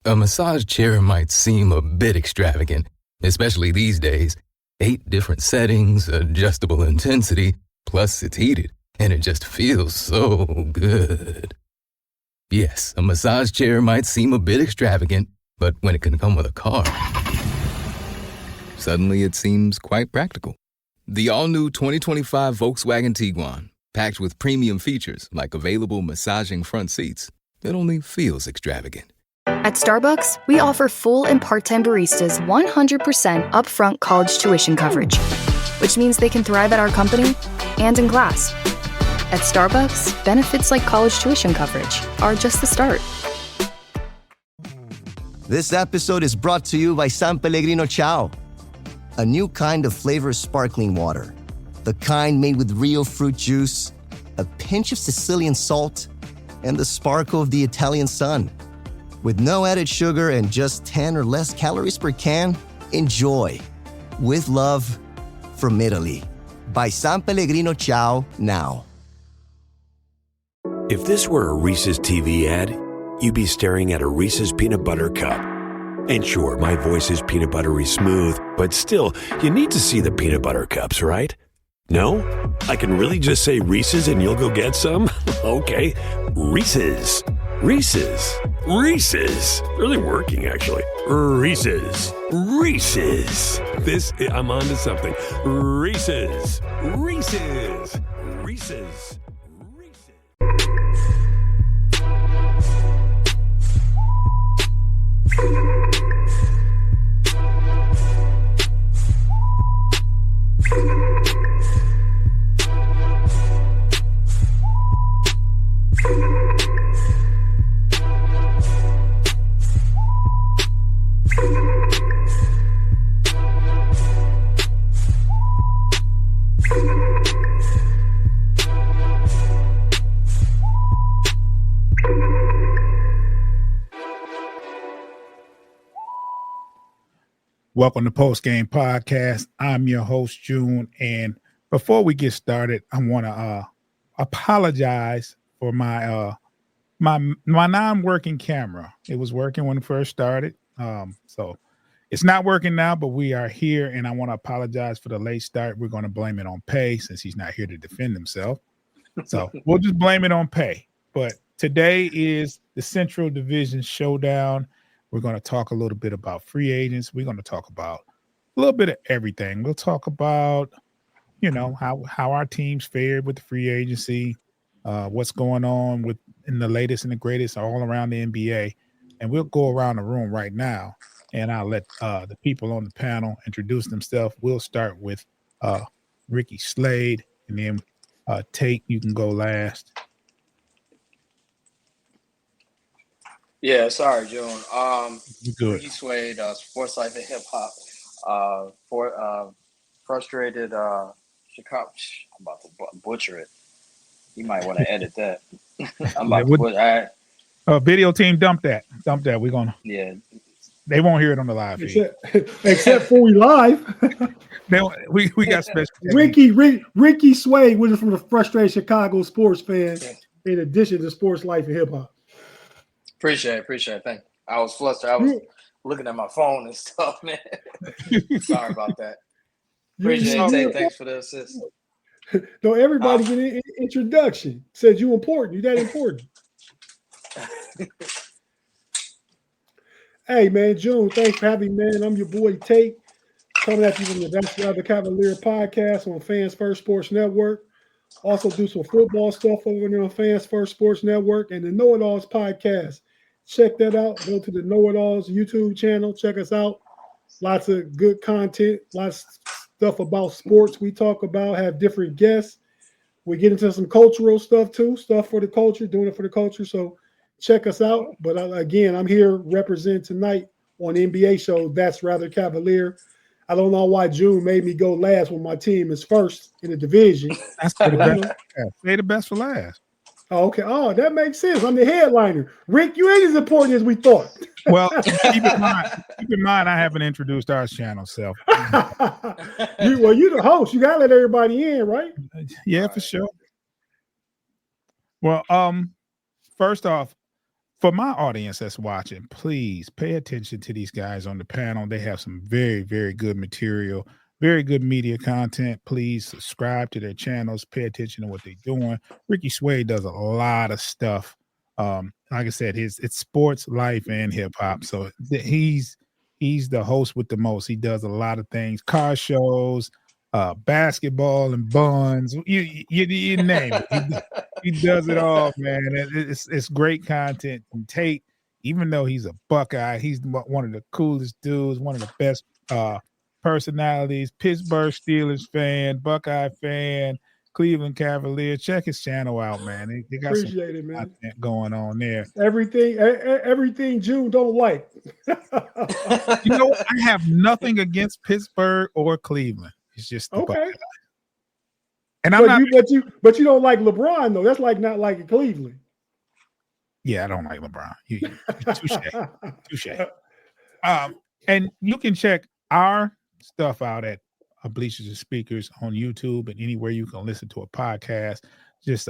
A massage chair might seem a bit extravagant, especially these days. 8 different settings, adjustable intensity, plus it's heated, and it just feels so good. Yes, a massage chair might seem a bit extravagant, but when it can come with a car, suddenly it seems quite practical. The all-new 2025 Volkswagen Tiguan, packed with premium features like available massaging front seats, it only feels extravagant. At Starbucks, we offer full and part-time baristas 100% upfront college tuition coverage, which means they can thrive at our company and in class. At Starbucks, benefits like college tuition coverage are just the start. This episode is brought to you by San Pellegrino Ciao, a new kind of flavored sparkling water. The kind made with real fruit juice, a pinch of Sicilian salt, and the sparkle of the Italian sun. With no added sugar and just 10 or less calories per can, enjoy. With love, from Italy. By San Pellegrino Ciao now. If this were a Reese's TV ad, you'd be staring at a Reese's peanut butter cup. And sure, my voice is peanut buttery smooth, but still, you need to see the peanut butter cups, right? No? I can really just say Reese's and you'll go get some? Okay, Reese's. Reese's. Reese's. Really working, actually. Reese's. Reese's. I'm on to something. Reese's. Reese's. Reese's. Welcome to Post Game Podcast. I'm your host, June. And before we get started, I want to apologize for my non-working camera. It was working when it first started. So it's not working now, but we are here. And I want to apologize for the late start. We're going to blame it on Pay since he's not here to defend himself. So we'll just blame it on Pay. But today is the Central Division Showdown. We're going to talk a little bit about free agents. We're going to talk about a little bit of everything. We'll talk about, how our teams fared with the free agency, what's going on in the latest and the greatest all around the NBA. And we'll go around the room right now, and I'll let the people on the panel introduce themselves. We'll start with Ricky Slade, and then Tate, you can go last. Yeah, sorry, June. You good? Ricky Suede, Sports Life and Hip Hop. Frustrated Chicago. I'm about to butcher it. You might want to edit that. I'm about to butcher. Video team, dump that. We're gonna. Yeah. They won't hear it on the live feed. Except for we live. we got special. Ricky Suede, which is from the Frustrated Chicago sports fan, in addition to Sports Life and Hip Hop. Appreciate it. Thank you. I was flustered. I was looking at my phone and stuff, man. Sorry about that. Appreciate it, Tate. Thanks for the assist. No, everybody get an introduction. Said you important. You that important. Hey, man, June, thanks for having me, man. I'm your boy Tate, coming at you from the Cavalier Podcast on Fans First Sports Network. Also do some football stuff over there on Fans First Sports Network and the Know It Alls Podcast. Check that out. Go to the Know It Alls YouTube channel. Check us out. Lots of good content. Lots of stuff about sports we talk about. Have different guests. We get into some cultural stuff too. Stuff for the culture. Doing it for the culture. So check us out. But again, I'm here representing tonight on the NBA show. That's Rather Cavalier. I don't know why June made me go last when my team is first in the division. That's the best. Say the best for last. Oh, okay. Oh, that makes sense. I'm the headliner. Rick, you ain't as important as we thought. Well, keep in mind, I haven't introduced our channel self. You're the host. You gotta let everybody in, right? Yeah, for sure. Well, first off, for my audience that's watching, please pay attention to these guys on the panel. They have some very, very good material, very good media content. Please subscribe to their channels. Pay attention to what they're doing. Ricky Suede does a lot of stuff. Like I said, it's sports, life, and hip hop. So he's the host with the most. He does a lot of things, car shows, basketball and buns. You name it. He does it all, man. It's great content. And Tate, even though he's a Buckeye, he's one of the coolest dudes, one of the best personalities. Pittsburgh Steelers fan, Buckeye fan, Cleveland Cavaliers. Check his channel out, man. They got Appreciate some it, man. content going on there. Everything June don't like. You know, I have nothing against Pittsburgh or Cleveland. It's just the okay. Buckeye. And but you don't like LeBron though. That's like not liking Cleveland. Yeah, I don't like LeBron. Touche. And you can check our stuff out at Bleachers and Speakers on YouTube and anywhere you can listen to a podcast. Just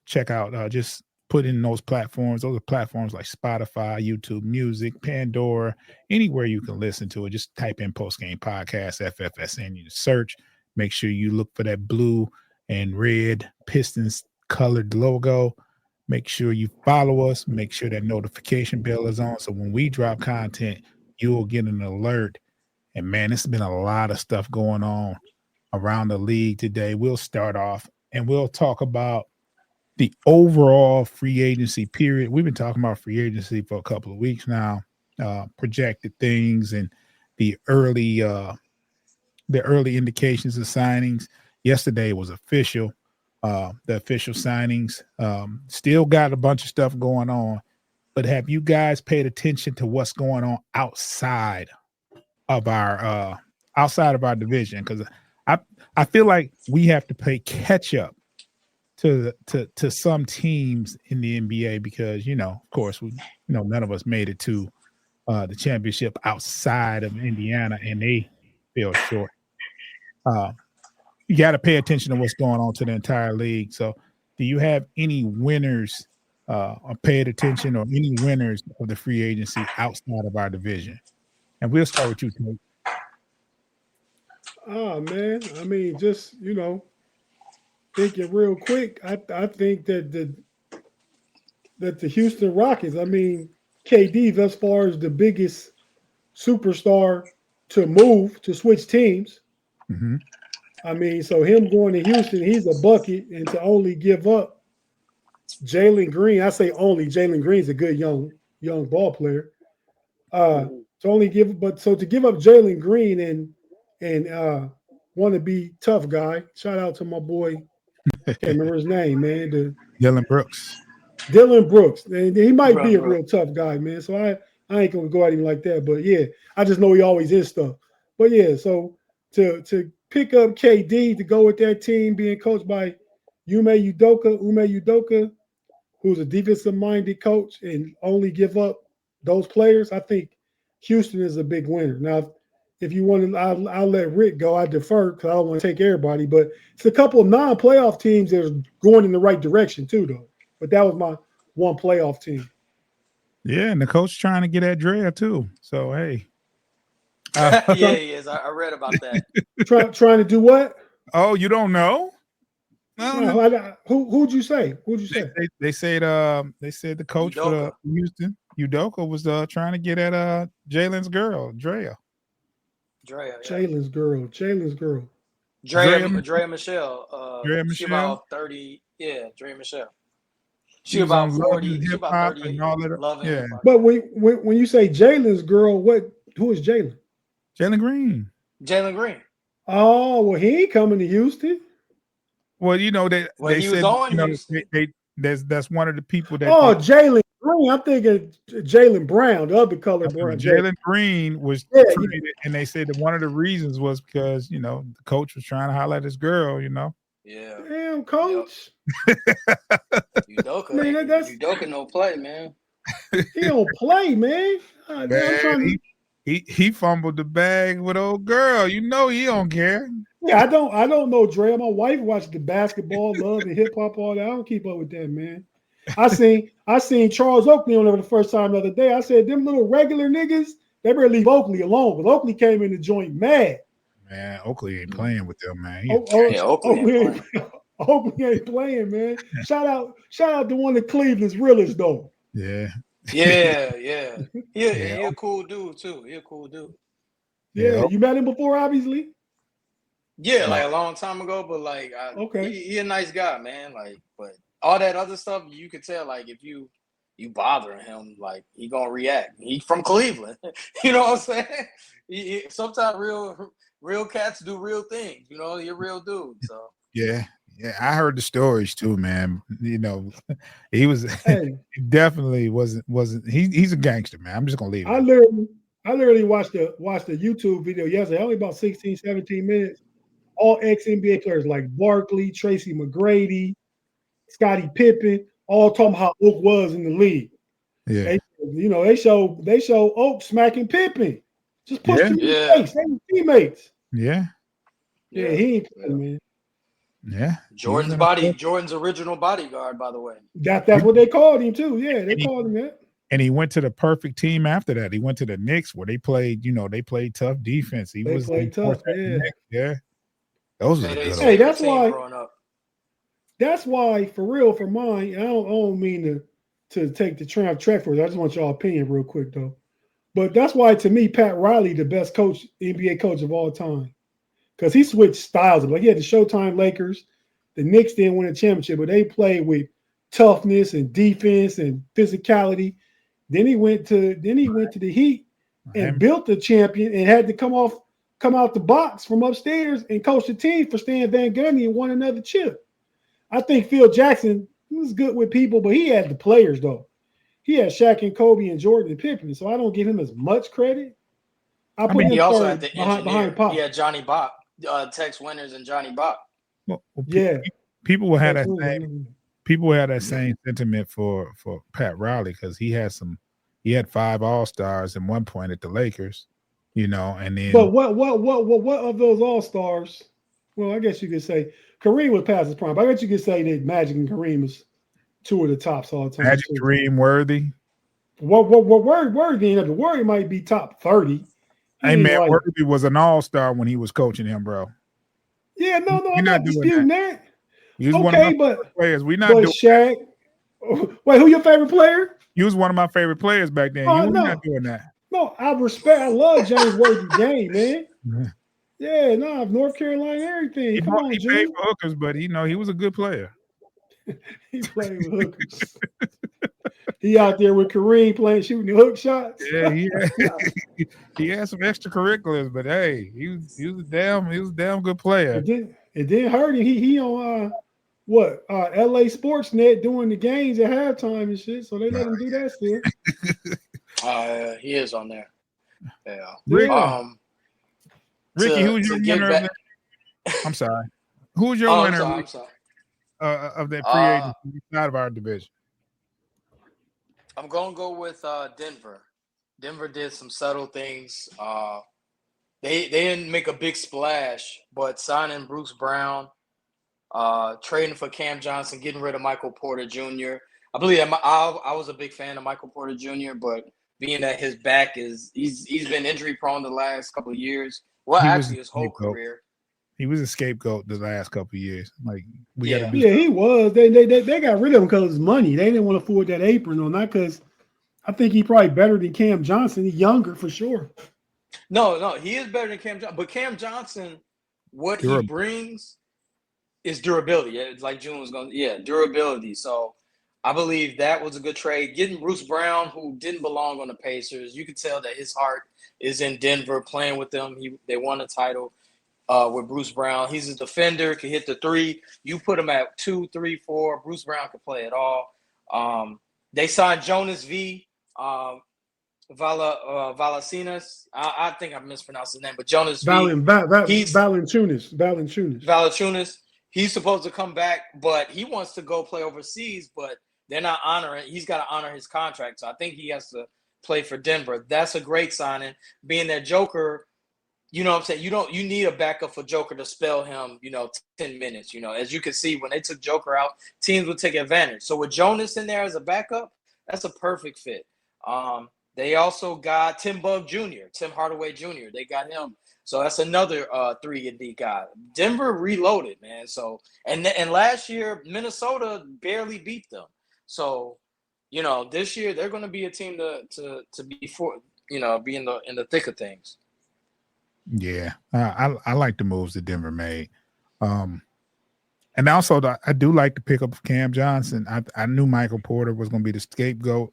check out. Just put in those platforms. Those are platforms like Spotify, YouTube Music, Pandora, anywhere you can listen to it. Just type in Post Game Podcast FFSN. You search. Make sure you look for that blue and red Pistons colored logo. Make sure you follow us. Make sure that notification bell is on. So when we drop content, you'll get an alert. And man, it's been a lot of stuff going on around the league today. We'll start off and we'll talk about the overall free agency period. We've been talking about free agency for a couple of weeks now, projected things and the early indications of signings. Yesterday was official. The official signings. Still got a bunch of stuff going on, but have you guys paid attention to what's going on outside of our division? Because I feel like we have to play catch up to some teams in the NBA because of course none of us made it to the championship outside of Indiana and they fell short. You got to pay attention to what's going on to the entire league. So do you have any winners or paid attention or any winners of the free agency outside of our division? And we'll start with you, Tate. Oh, man. I mean, just, thinking real quick, I think that the Houston Rockets, I mean, KD thus far is the biggest superstar to switch teams. Mm-hmm. I mean, so him going to Houston, he's a bucket, and to only give up Jalen Green, I say only Jalen Green's a good young ball player. To give up Jalen Green and want to be tough guy. Shout out to my boy, can't remember his name, man. Dylan Brooks. And he might be a real tough guy, man. So I ain't gonna go at him like that, but yeah, I just know he always is stuff. But yeah, so to pick up KD to go with that team being coached by Ime Udoka, who's a defensive-minded coach, and only give up those players, I think Houston is a big winner. Now, if you want to, I'll let Rick go. I defer because I don't want to take everybody, but it's a couple of non-playoff teams that are going in the right direction too, though. But that was my one playoff team. Yeah, and the coach trying to get at Drea too. So, hey. Yeah, he is. I read about that. Trying to do what? Oh, you don't know? No, who'd you say? They said the coach for Houston, Udoka, was trying to get at Jalen's girl, Drea. Jalen's girl. Drea Michelle. Drea She Michelle? about 30. Yeah, Drea Michelle. She about 40. She about 38. And all that. Yeah. But when you say Jalen's girl, who is Jalen? Jalen Green. Oh, well, he ain't coming to Houston. Well, they he said, was on Houston. That's one of the people that. Oh, Jalen Green. I'm thinking Jalen Brown, the other color Brown. Jalen Green was traded, and they said that one of the reasons was because the coach was trying to highlight his girl. Yeah. Damn, coach. Udoka. Man, Udoka no play, man. He don't play, man. He fumbled the bag with old girl. He don't care. Yeah, I don't know Dre. My wife watched the basketball, love and hip hop, all that. I don't keep up with that, man. I seen Charles Oakley on there for the first time the other day. I said, them little regular niggas, they better leave Oakley alone because Oakley came in the joint mad. Man, Oakley ain't playing with them, man. Oakley ain't playing, man. Shout out to one of Cleveland's realest though. Yeah. He a cool dude too. He a cool dude. Yeah, you met him before, obviously. Yeah, like a long time ago, but like, he a nice guy, man. Like, but all that other stuff, you could tell, like, if you bothering him, like, he gonna react. He from Cleveland, you know what I'm saying? Sometimes real cats do real things. You know, you're a real dude. So yeah, I heard the stories too, man. You know, he was he definitely wasn't. He's a gangster, man. I'm just gonna leave it. I literally watched a YouTube video yesterday, only about 16, 17 minutes. All ex-NBA players like Barkley, Tracy McGrady, Scottie Pippen, all talking about how Oak was in the league. Yeah. They show Oak smacking Pippen. Just push him in the face. They were teammates. Yeah. Yeah, he ain't playing, man. Yeah. Jordan's original bodyguard, by the way. That's what they called him too. Yeah, they called him that. And he went to the perfect team after that. He went to the Knicks where they played tough defense. They played tough. Yeah. Those are good. Hey, that's why for real, for mine, I don't mean to take the track for it. I just want y'all opinion real quick though. But that's why to me, Pat Riley, the best coach, NBA coach of all time. Because he switched styles. Like he had the Showtime Lakers. The Knicks didn't win a championship, but they played with toughness and defense and physicality. Then he went to the Heat and built the champion and had to come out the box from upstairs and coach the team for Stan Van Gundy and won another chip. I think Phil Jackson was good with people, but he had the players though. He had Shaq and Kobe and Jordan and Pippen, so I don't give him as much credit. He also had the engineer. He had Johnny Bach, Tex Winters and Johnny Bach. Well, people will have that same sentiment for Pat Riley because he had 5 All-Stars at one point at the Lakers, and then. But what of those All-Stars? Well, I guess you could say Kareem was past his prime. But I guess you could say that Magic and Kareem was 2 of the tops all the time. Magic, Kareem, Worthy. Worthy might be top 30. Hey man, Worthy was an All-Star when he was coaching him, bro. Yeah, no, I'm not disputing that. He was one of my favorite players. We're not doing Shaq. Wait, who your favorite player? He was one of my favorite players back then. You were not doing that. No, I love James Worthy's game, man. Yeah, no, North Carolina, everything. He played for hookers, but he was a good player. He played with hookers. He out there with Kareem shooting the hook shots. Yeah, he had some extracurriculars, but hey, he was a damn good player. It didn't hurt him. He on LA Sportsnet doing the games at halftime and shit. So they let him do that still. He is on there. Yeah. Ricky, who's your winner? I'm sorry. Who's your winner? I'm sorry. Of that free agency out of our division? I'm gonna go with Denver. Denver did some subtle things. They didn't make a big splash, but signing Bruce Brown, trading for Cam Johnson, getting rid of Michael Porter Jr. I believe I was a big fan of Michael Porter Jr., but being that his back he's been injury prone the last couple of years. Well, actually his whole career. He was a scapegoat the last couple of years. Like he was. They got rid of him because of his money. They didn't want to afford that apron on that because I think he's probably better than Cam Johnson. He's younger for sure. No, he is better than Cam Johnson. But Cam Johnson, what he brings is durability. It's like June was going. Yeah, durability. So I believe that was a good trade. Getting Bruce Brown, who didn't belong on the Pacers, you could tell that his heart is in Denver, playing with them. They won a title. With Bruce Brown. He's a defender, can hit the 3. You put him at 2, 3, 4. Bruce Brown can play it all. They signed Jonas V. Valanciunas. I think I mispronounced his name, but Jonas V. Valanciunas. He's supposed to come back, but he wants to go play overseas, but they're not honoring. He's got to honor his contract, so I think he has to play for Denver. That's a great signing, being that Joker You know what I'm saying? You need a backup for Joker to spell him, 10 minutes. As you can see, when they took Joker out, teams would take advantage. So with Jonas in there as a backup, that's a perfect fit. They also got Tim Hardaway Jr. They got him. So that's another 3-and-D guy. Denver reloaded, man. So and last year Minnesota barely beat them. So, this year they're going to be a team to be for, be in the thick of things. Yeah, I like the moves that Denver made, and also I do like the pickup of Cam Johnson. I knew Michael Porter was going to be the scapegoat.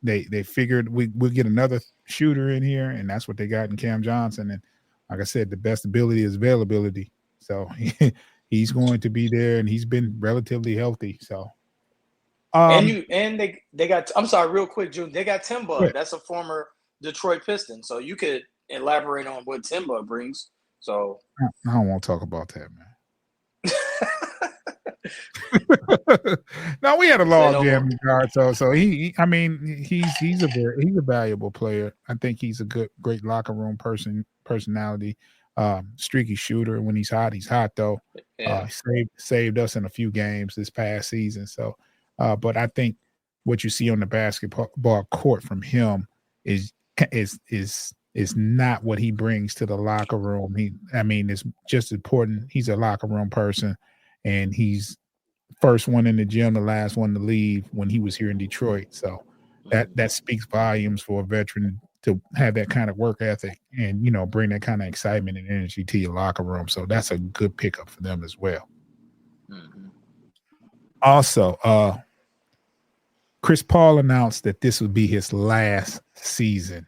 They figured we'll get another shooter in here, and that's what they got in Cam Johnson. And like I said, the best ability is availability. So he's going to be there, and he's been relatively healthy. So, they got. I'm sorry, real quick, June. They got Timba. That's a former Detroit Piston. So you could elaborate on what Timba brings. So I don't want to talk about that, man. No, we had a log jam guard, so he's a valuable player. I think he's a great locker room personality, streaky shooter. When he's hot though. Yeah. Saved us in a few games this past season. So, but I think what you see on the basketball court from him is not what he brings to the locker room. It's just important. He's a locker room person, and he's first one in the gym, the last one to leave when he was here in Detroit. So that speaks volumes for a veteran to have that kind of work ethic and, bring that kind of excitement and energy to your locker room. So that's a good pickup for them as well. Mm-hmm. Also, Chris Paul announced that this would be his last season.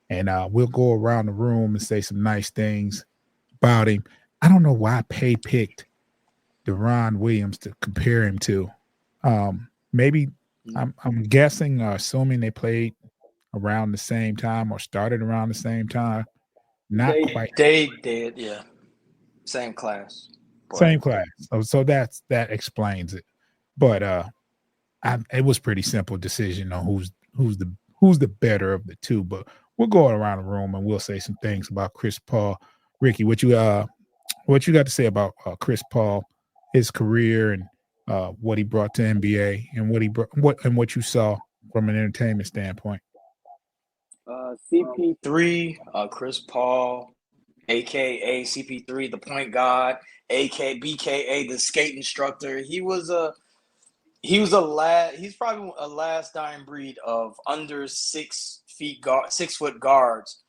And we'll go around the room and say some nice things about him. I don't know why Pay picked Deron Williams to compare him to. Maybe I'm guessing or assuming they played around the same time or started around the same time. They did, yeah. Same class. Same class. So that explains it. But it was pretty simple decision on who's the better of the two. But we'll go around the room and we'll say some things about Chris Paul. Ricky, what you got to say about Chris Paul, his career, and what he brought to NBA, and what you saw from an entertainment standpoint? CP3, Chris Paul, aka CP3, the point guard, BKA, the skate instructor. He's probably a last dying breed of under 6 foot guards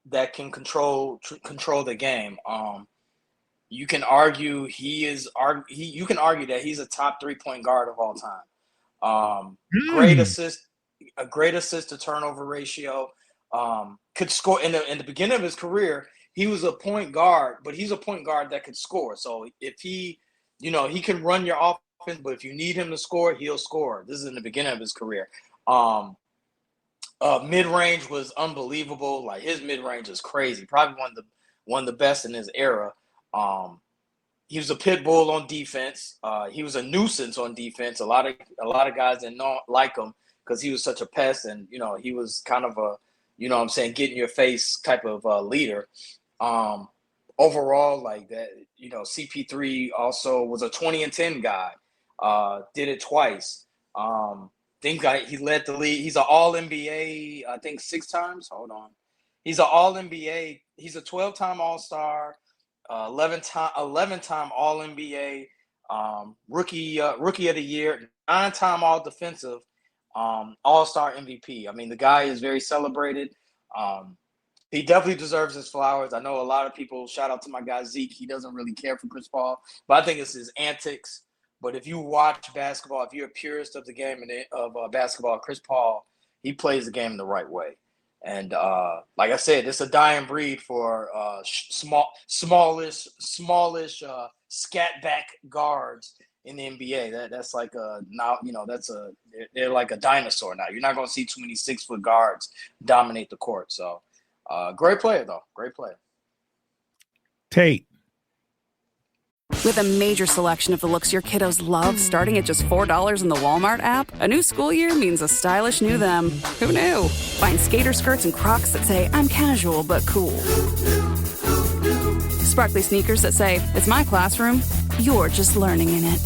that can control the game. You can argue that he's a top 3-point guard of all time. Great assist to turnover ratio. Could score in the beginning of his career. He was a point guard, but he's a point guard that could score. So if he can run your offense, but if you need him to score, he'll score. This is in the beginning of his career. Mid-range was unbelievable. Like, his mid-range is crazy. Probably one of the best in his era. He was a pit bull on defense. He was a nuisance on defense. A lot of guys didn't like him because he was such a pest, and he was kind of a get in your face type of leader. Overall, like that, CP3 also was a 20-10 guy. Did it twice. He led the league. He's an All-NBA, I think 6 times. Hold on. He's an All-NBA. He's a 12-time All-Star, 11-time All-NBA, rookie of the year, 9-time All-Defensive, All-Star MVP. I mean, the guy is very celebrated. He definitely deserves his flowers. I know a lot of people, shout out to my guy Zeke, he doesn't really care for Chris Paul, but I think it's his antics. But if you watch basketball, if you're a purist of the game of basketball, Chris Paul, he plays the game the right way. And like I said, it's a dying breed for smallish scat back guards in the NBA. That's like they're like a dinosaur now. You're not going to see too many 6-foot guards dominate the court. So great player though, great player. Tate. With a major selection of the looks your kiddos love starting at just $4 in the Walmart app, a new school year means a stylish new them. Who knew? Find skater skirts and Crocs that say, I'm casual but cool. Sparkly sneakers that say, it's my classroom, you're just learning in it.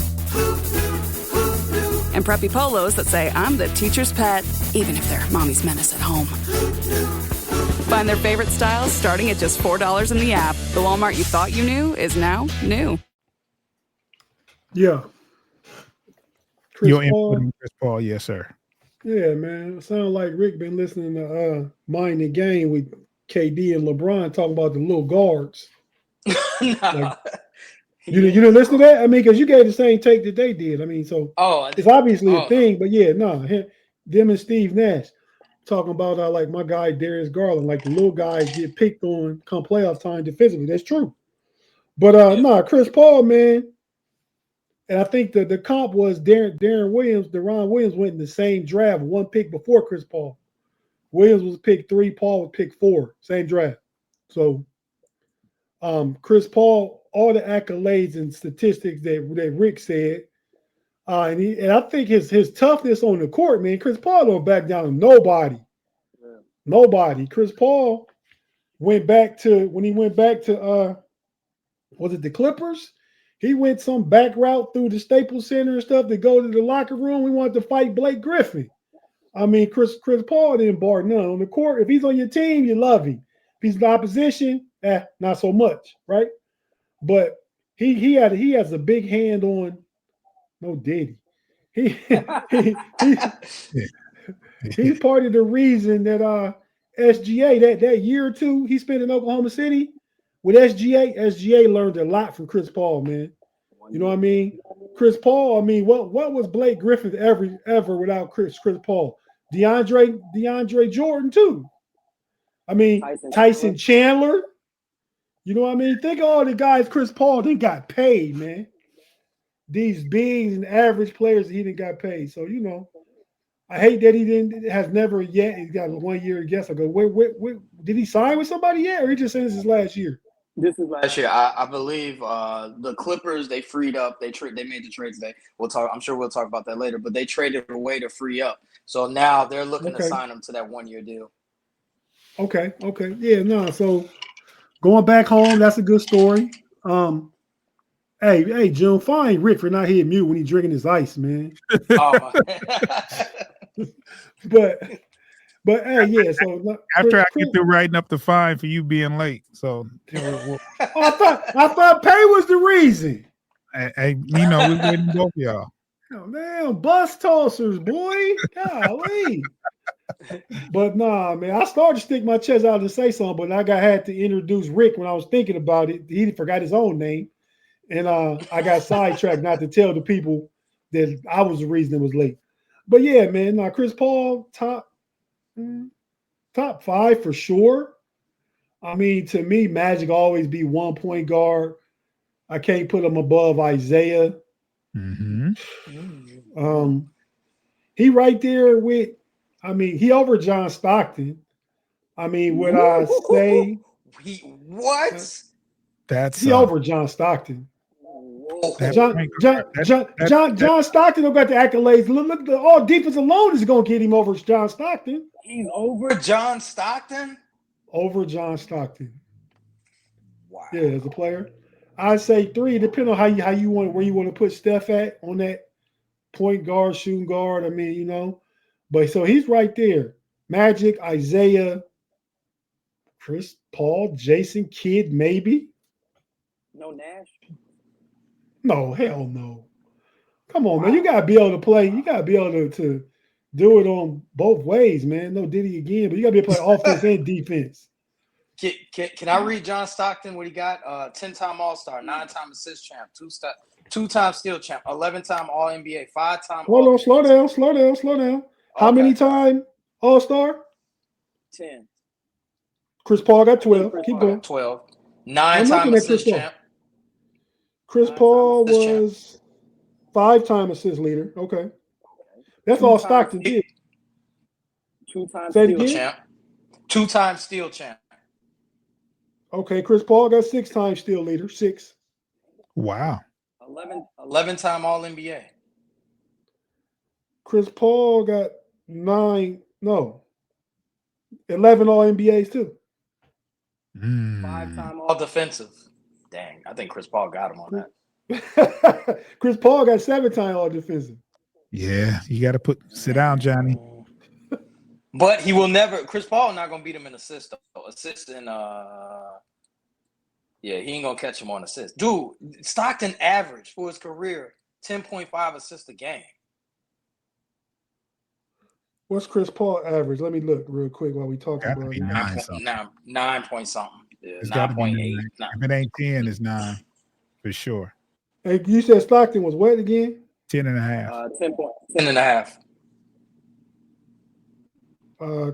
And preppy polos that say, I'm the teacher's pet, even if they're mommy's menace at home. Find their favorite styles starting at just $4 in the app. The Walmart you thought you knew is now new. Yeah. Your input on Chris Paul, yes, sir. Yeah, man. It sounds like Rick been listening to Mind the Game with KD and LeBron talking about the little guards. Like, you didn't listen to that? I mean, because you gave the same take that they did. I mean, so it's obviously a thing, but yeah, them and Steve Nash talking about like my guy Darius Garland, like the little guys get picked on come playoff time defensively. That's true. But Chris Paul, man. And I think the comp was Deron Williams went in the same draft, one pick before Chris Paul. Williams was picked 3, Paul was picked 4, same draft. So Chris Paul, all the accolades and statistics that Rick said, and I think his toughness on the court, man, Chris Paul don't back down to nobody. Yeah. Nobody. Chris Paul went back to was it the Clippers? He went some back route through the Staples Center and stuff to go to the locker room. We wanted to fight Blake Griffin. I mean, Chris Paul didn't bar none. On the court, if he's on your team, you love him. If he's in the opposition, not so much, right? But he has a big hand on no Diddy. He's part of the reason that SGA that year or two he spent in Oklahoma City with SGA learned a lot from Chris Paul, man. You know what I mean? Chris Paul, I mean, what was Blake Griffin ever without Chris Paul? DeAndre Jordan too. I mean, Tyson Chandler. You know what I mean? Think of all the guys Chris Paul didn't got paid, man. These bigs and average players that he didn't got paid. So, I hate that has never yet. He's got 1 year, I guess. I go, wait, did he sign with somebody yet? Or he just saying this is last year? This is last year. I believe the Clippers, they freed up. They made the trade today. I'm sure we'll talk about that later. But they traded away to free up. So now they're looking to sign him to that 1 year deal. Okay. Yeah, so going back home, that's a good story. Hey, June, fine Rick for not hitting mute when he's drinking his ice, man. Oh, But hey, yeah. So after I get through writing up the fine for you being late, so I thought pay was the reason. Hey, we're waiting both of y'all. Oh, man, bus tossers, boy. Golly. But nah, man, I started to stick my chest out to say something, but I had to introduce Rick when I was thinking about it. He forgot his own name, and I got sidetracked not to tell the people that I was the reason it was late. But yeah, man, Chris Paul top 5 for sure. I mean, to me, Magic always be 1 point guard. I can't put him above Isaiah. Mm-hmm. He right there with. I mean, he over John Stockton. I mean, would I say what? That's he over John Stockton. John Stockton don't got the accolades. Look, all defense alone is going to get him over John Stockton. He's over John Stockton? Over John Stockton. Wow. Yeah, as a player. I say 3, depending on how you want, where you want to put Steph at on that point guard, shooting guard. I mean, but so he's right there. Magic, Isaiah, Chris Paul, Jason Kidd, maybe. No Nash? No, hell no. Come on, man. You got to be able to play. You got to be able to do it on both ways, man. No Diddy again, but you got to be able to play offense and defense. Can I read John Stockton, what he got? 10-time All-Star, 9-time assist champ, 2-time steal champ, 11-time All-NBA, 5-time Hold on, slow down. How many time All-Star? 10. Chris Paul got 12. Keep going. 12. 9-time assist champ. Chris Paul was 5-time assist leader. Okay. That's all Stockton did. 2-time steal champ. 2-time steal champ. Okay, Chris Paul got 6-time steal leader. 6. Wow. 11-time All-NBA. Chris Paul got 11 All-NBAs too. 5-time All-Defensive. Dang, I think Chris Paul got him on that. Chris Paul got 7-time All-Defensive. Yeah, you got to sit down, Johnny. But he will never. Chris Paul not gonna beat him in assists. Assist and he ain't gonna catch him on assists. Dude, Stockton averaged for his career 10.5 assists a game. What's Chris Paul average? Let me look real quick while we talk about it. 9 point something. Yeah, It's got to be 9.8. 9. If it ain't 10, it's 9 for sure. Hey, you said Stockton was what again? 10.5. 10.5.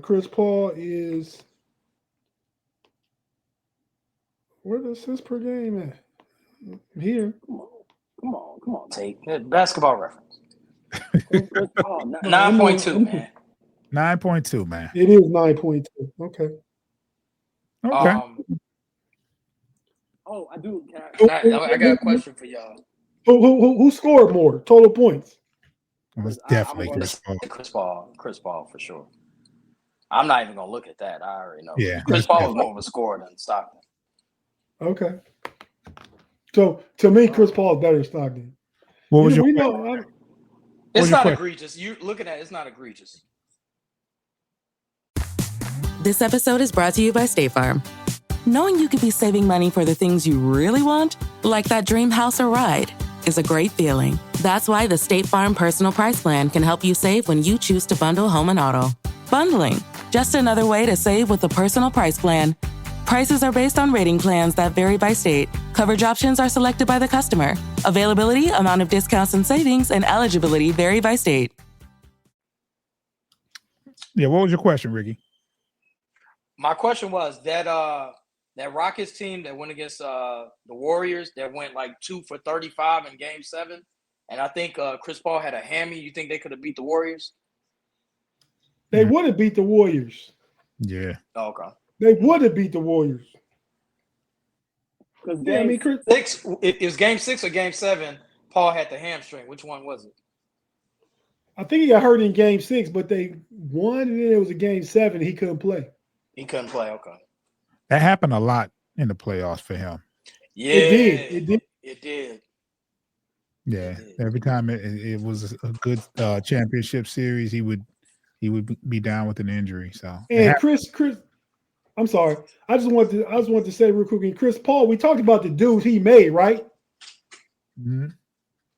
Chris Paul is where the assists per game at? Here. Come on, Tate. Basketball reference. Chris Paul, 9.2, man. 9.2, man. It is 9.2. Okay. I do. I got a question for y'all. Who scored more total points? It was definitely Chris Paul. Chris Paul for sure. I'm not even gonna look at that. I already know. Yeah, Chris Paul was more of a scorer than Stockton. Okay. So to me, Chris Paul is better than Stockton. What was your? It's not egregious. You looking at it's not egregious. This episode is brought to you by State Farm. Knowing you could be saving money for the things you really want, like that dream house or ride, is a great feeling. That's why the State Farm Personal Price Plan can help you save when you choose to bundle home and auto. Bundling, just another way to save with the Personal Price Plan. Prices are based on rating plans that vary by state. Coverage options are selected by the customer. Availability, amount of discounts and savings, and eligibility vary by state. Yeah, what was your question, Ricky? My question was that Rockets team that went against the Warriors that went like 2 for 35 in Game 7, and I think Chris Paul had a hammy. You think they could have beat the Warriors? They would have beat the Warriors. Yeah. Oh, okay. They would have beat the Warriors. Because Game 6, it was Game 6 or Game 7. Paul had the hamstring. Which one was it? I think he got hurt in Game 6, but they won, and then it was a Game 7. He couldn't play. He couldn't play. Okay. That happened a lot in the playoffs for him. Yeah, it did. Yeah, every time it was a good championship series, he would be down with an injury. So and Chris, I'm sorry, I just wanted to say real quick. And Chris Paul, we talked about the dudes he made, right? Mm-hmm.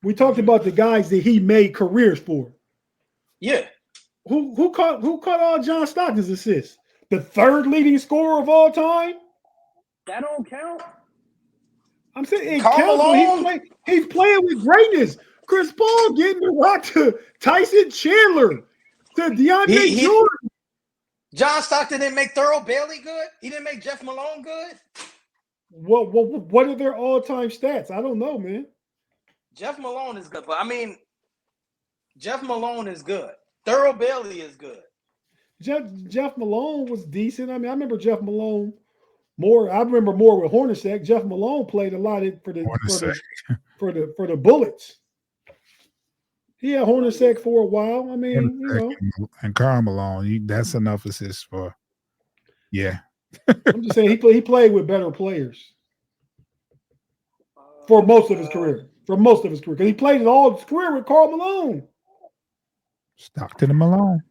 We talked about the guys that he made careers for. Yeah. Who caught all John Stockton's assists? The third leading scorer of all time? That don't count. I'm saying it counts. He's playing with greatness. Chris Paul getting the rock to Tyson Chandler, to DeAndre Jordan. John Stockton didn't make Thurl Bailey good? He didn't make Jeff Malone good? What are their all-time stats? I don't know, man. Jeff Malone is good. But I mean, Jeff Malone is good. Thurl Bailey is good. Jeff Malone was decent. I mean, I remember Jeff Malone more. I remember more with Hornacek. Jeff Malone played a lot for the Bullets. He had Hornacek for a while. I mean, and Karl Malone, that's enough assists for. Yeah, I'm just saying he played with better players for most of his career. Because he played all his career with Karl Malone. Stockton and Malone.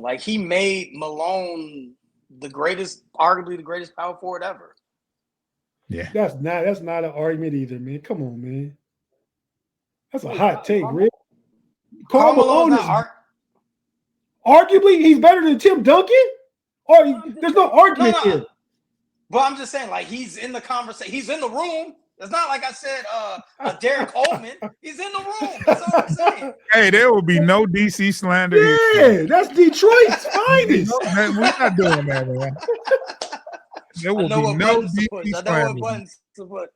Like he made Malone arguably the greatest power forward ever. Yeah, that's not an argument either, man. Come on, man. That's a hot take, Rick. Karl Malone is arguably he's better than Tim Duncan. Or there's no argument here. But I'm just saying, like he's in the conversation. He's in the room. It's not like I said Derek Coleman. He's in the room. That's all I'm saying. Hey, there will be no DC slander. Yeah, that's Detroit's finest. We're not doing that, man. There will be no DC slander. I know what buttons to put.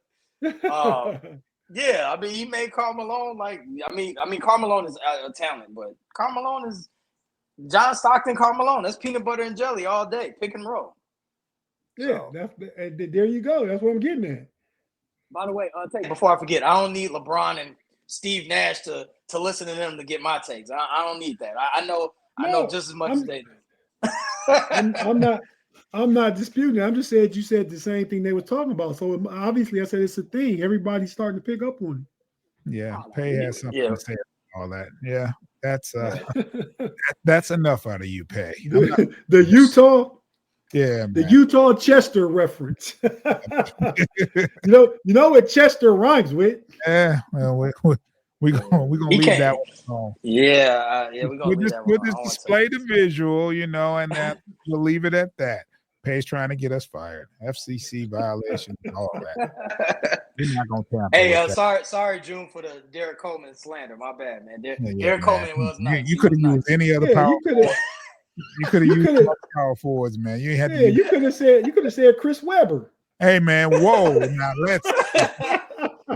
Yeah, I mean, he made Karl Malone I mean, Karl Malone is a talent, but Karl Malone is John Stockton, Karl Malone. That's peanut butter and jelly all day, pick and roll. Yeah, there you go. That's what I'm getting at. By the way, Tate, before I forget, I don't need LeBron and Steve Nash to listen to them to get my takes. I don't need that. I know just as much as they do. I'm not disputing it. I'm just saying you said the same thing they were talking about. So obviously, I said it's a thing. Everybody's starting to pick up on it. Yeah, Pay has something to say about all that. Yeah, that's enough out of you, Pay. The Utah. Yeah, man. The Utah Chester reference. you know what Chester rhymes with? Yeah, well, we're gonna leave that one alone. Yeah, we're gonna leave that one. We'll just display the visual, and that we'll leave it at that. Pay's trying to get us fired. FCC violation, all that. We're not gonna tamper. Hey, sorry, June, for the Derek Coleman slander. My bad, man. Derek Coleman was nice. You could have used any other power. You could have used power forwards, man. You had to. You could have said Chris Webber. Hey, man, whoa! Now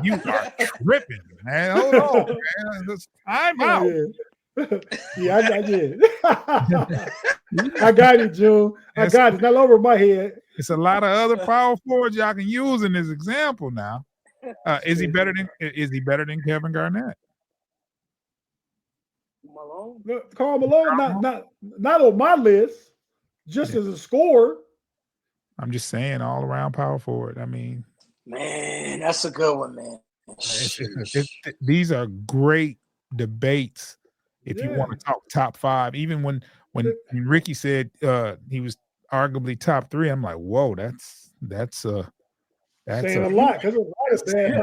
you are tripping, man. Hold on, man. I'm out. Yeah, I did. I got it, June. I got it. Not over my head. It's a lot of other power forwards y'all can use in this example. Now, is he better than Kevin Garnett? Malone? Karl Malone, not on my list, just as a scorer. I'm just saying, all around power forward. I mean, man, that's a good one, man. These are great debates if you want to talk top five. Even when Ricky said he was arguably top three, I'm like, whoa, that's saying a lot because a lot of bad.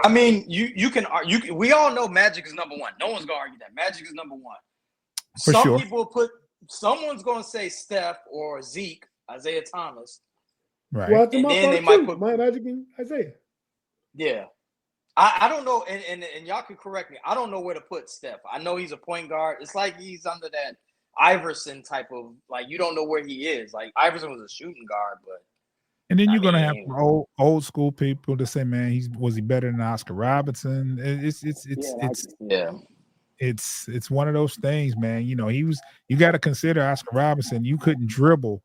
I mean, you can argue. We all know Magic is number one. No one's gonna argue that Magic is number one. Some people someone's gonna say Steph or Zeke, Isaiah Thomas. Right. Well, and then they might put Magic and Isaiah. Yeah. I don't know, and y'all can correct me. I don't know where to put Steph. I know he's a point guard. It's like he's under that Iverson type of, like, you don't know where he is. Like, Iverson was a shooting guard, but. And then you're gonna have old school people to say, man, was he better than Oscar Robertson? It's one of those things, man. You got to consider Oscar Robertson. You couldn't dribble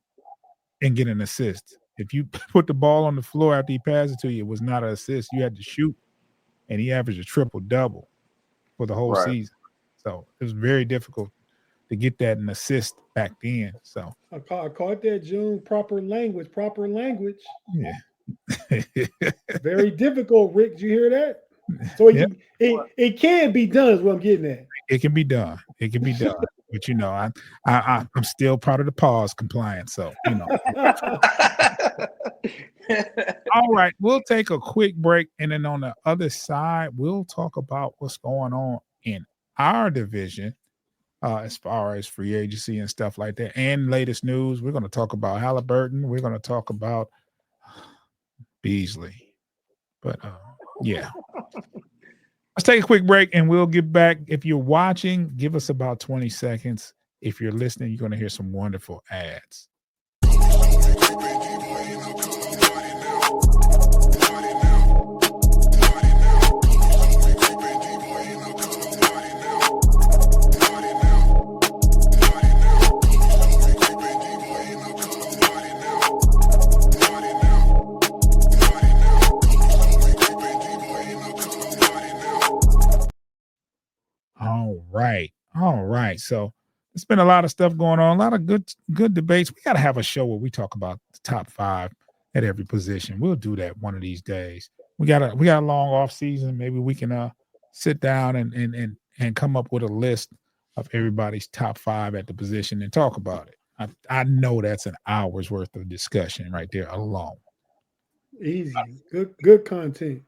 and get an assist. If you put the ball on the floor after he passed it to you, it was not an assist. You had to shoot, and he averaged a triple-double for the whole season. So it was very difficult to get that an assist back then. So I caught that, June. Proper language. Yeah. Very difficult, Rick. Did you hear that? So it can be done is what I'm getting at. It can be done. But I'm still part of the pause compliance. So All right, we'll take a quick break, and then on the other side, we'll talk about what's going on in our division as far as free agency and stuff like that, and latest news. We're going to talk about Halliburton. We're going to talk about Beasley. But yeah. Let's take a quick break, and we'll get back. If you're watching, give us about 20 seconds. If you're listening, you're going to hear some wonderful ads. All right. So there's been a lot of stuff going on, a lot of good debates. We got to have a show where we talk about the top five at every position. We'll do that one of these days. We got a long off season. Maybe we can sit down and come up with a list of everybody's top five at the position and talk about it. I know that's an hour's worth of discussion right there alone. Easy. Good content.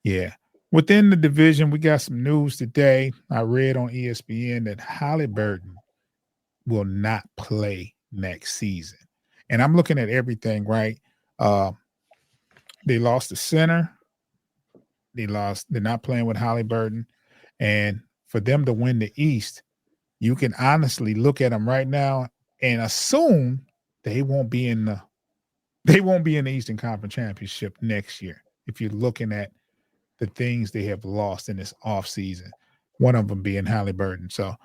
Yeah. Within the division, we got some news today. I read on ESPN that Halliburton will not play next season. And I'm looking at everything, right? They lost the center. They're not playing with Halliburton. And for them to win the East, you can honestly look at them right now and assume they won't be in the Eastern Conference Championship next year. If you're looking at the things they have lost in this offseason, one of them being Halliburton. So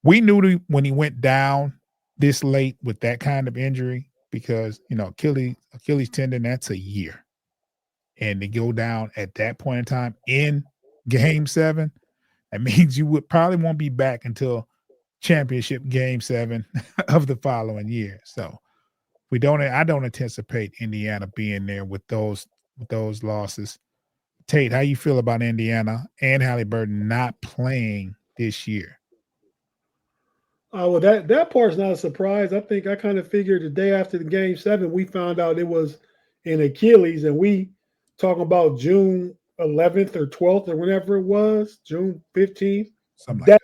we knew when he went down this late with that kind of injury, because, Achilles tendon, that's a year. and they go down at that point in time in Game 7, that means you won't be back until championship Game 7 of the following year. So I don't anticipate Indiana being there with those losses. Tate, how you feel about Indiana and Halliburton not playing this year? Well, that part's not a surprise. I think I kind of figured the day after the Game 7, we found out it was an Achilles, and we talking about June 11th or 12th or whenever it was, June 15th. Something like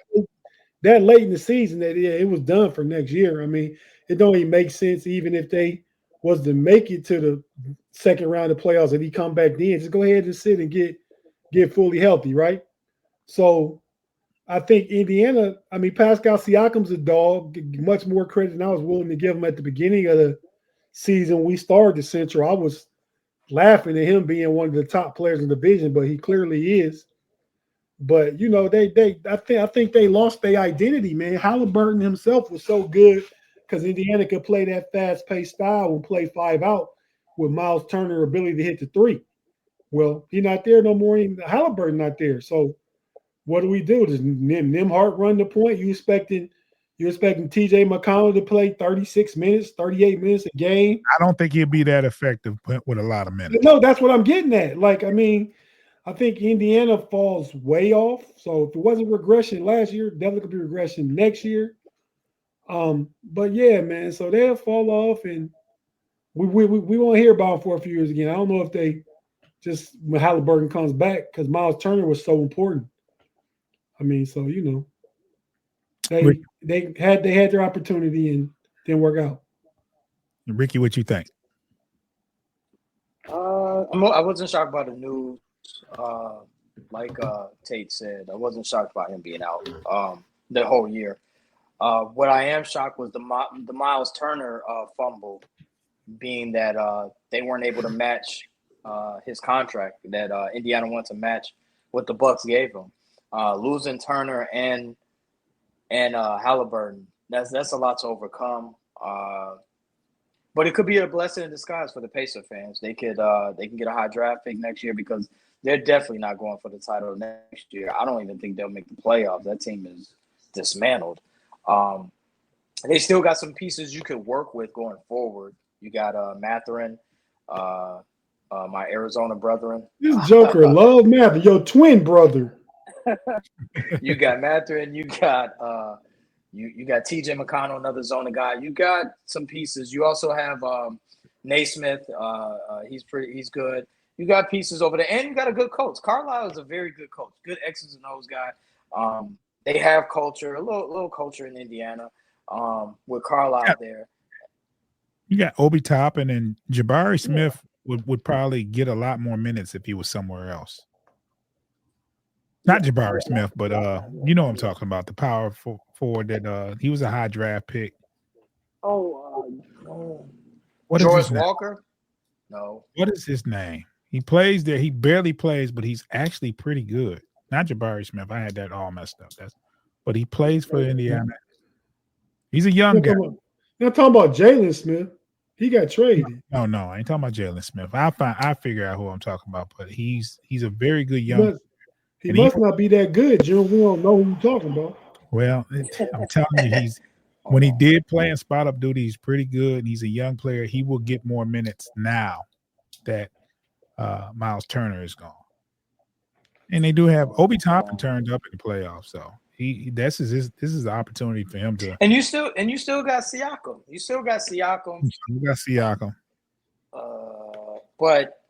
that late in the season, that it was done for next year. I mean, it don't even make sense even if they was to make it to the second round of playoffs and he come back then. Just go ahead and sit and get fully healthy, right? So I think Indiana, I mean, Pascal Siakam's a dog, much more credit than I was willing to give him at the beginning of the season. We started the Central. I was laughing at him being one of the top players in the division, but he clearly is. But you know, I think they lost their identity, man. Halliburton himself was so good because Indiana could play that fast-paced style and play 5 out with Miles Turner's ability to hit the 3. Well, he's not there no more. Halliburton not there. So what do we do? Does Nembhard run the point? You expecting TJ McConnell to play 36 minutes, 38 minutes a game? I don't think he'll be that effective with a lot of minutes. No, that's what I'm getting at. Like, I mean, I think Indiana falls way off. So if it wasn't regression last year, definitely could be regression next year. But yeah, man. So they'll fall off, and we won't hear about them for a few years again. I don't know if they just when Halliburton comes back because Miles Turner was so important. I mean, so you know, they had their opportunity and didn't work out. Ricky, what you think? I wasn't shocked by the news. Like Tate said, I wasn't shocked by him being out the whole year. What I am shocked was the Miles Turner fumble, being that they weren't able to match his contract that Indiana wanted to match what the Bucks gave him. Losing Turner and Halliburton, that's a lot to overcome. But it could be a blessing in disguise for the Pacer fans. They can get a high draft pick next year because they're definitely not going for the title next year. I don't even think they'll make the playoffs. That team is dismantled. They still got some pieces you could work with going forward. You got Mathurin, my Arizona brethren. This Joker love Mathurin, your twin brother. You got Mathurin. You got you got TJ McConnell, another zona guy. You got some pieces. You also have Naismith. He's good. You got pieces over there, and you got a good coach. Carlisle is a very good coach, good X's and O's guy. They have culture, a little culture in Indiana with Carlisle there. You got Obi Toppin, and Jabari Smith would probably get a lot more minutes if he was somewhere else. Not Jabari Smith, but you know what I'm talking about, the power forward that he was a high draft pick. What is George Walker? No. What is his name? He plays there. He barely plays, but he's actually pretty good. Not Jabari Smith. I had that all messed up. But he plays for Indiana. He's a young guy. You're not talking about Jalen Smith. He got traded. No, I ain't talking about Jalen Smith. I figure out who I'm talking about, but he's a very good young. He must not be that good, Jim. We don't know who you're talking about. Well, I'm telling you, when he did play in spot up duty, he's pretty good. And he's a young player. He will get more minutes now that Miles Turner is gone. And they do have Obi Toppin turned up in the playoffs, so this is the opportunity for him to. And you still got Siakam. You still got Siakam. But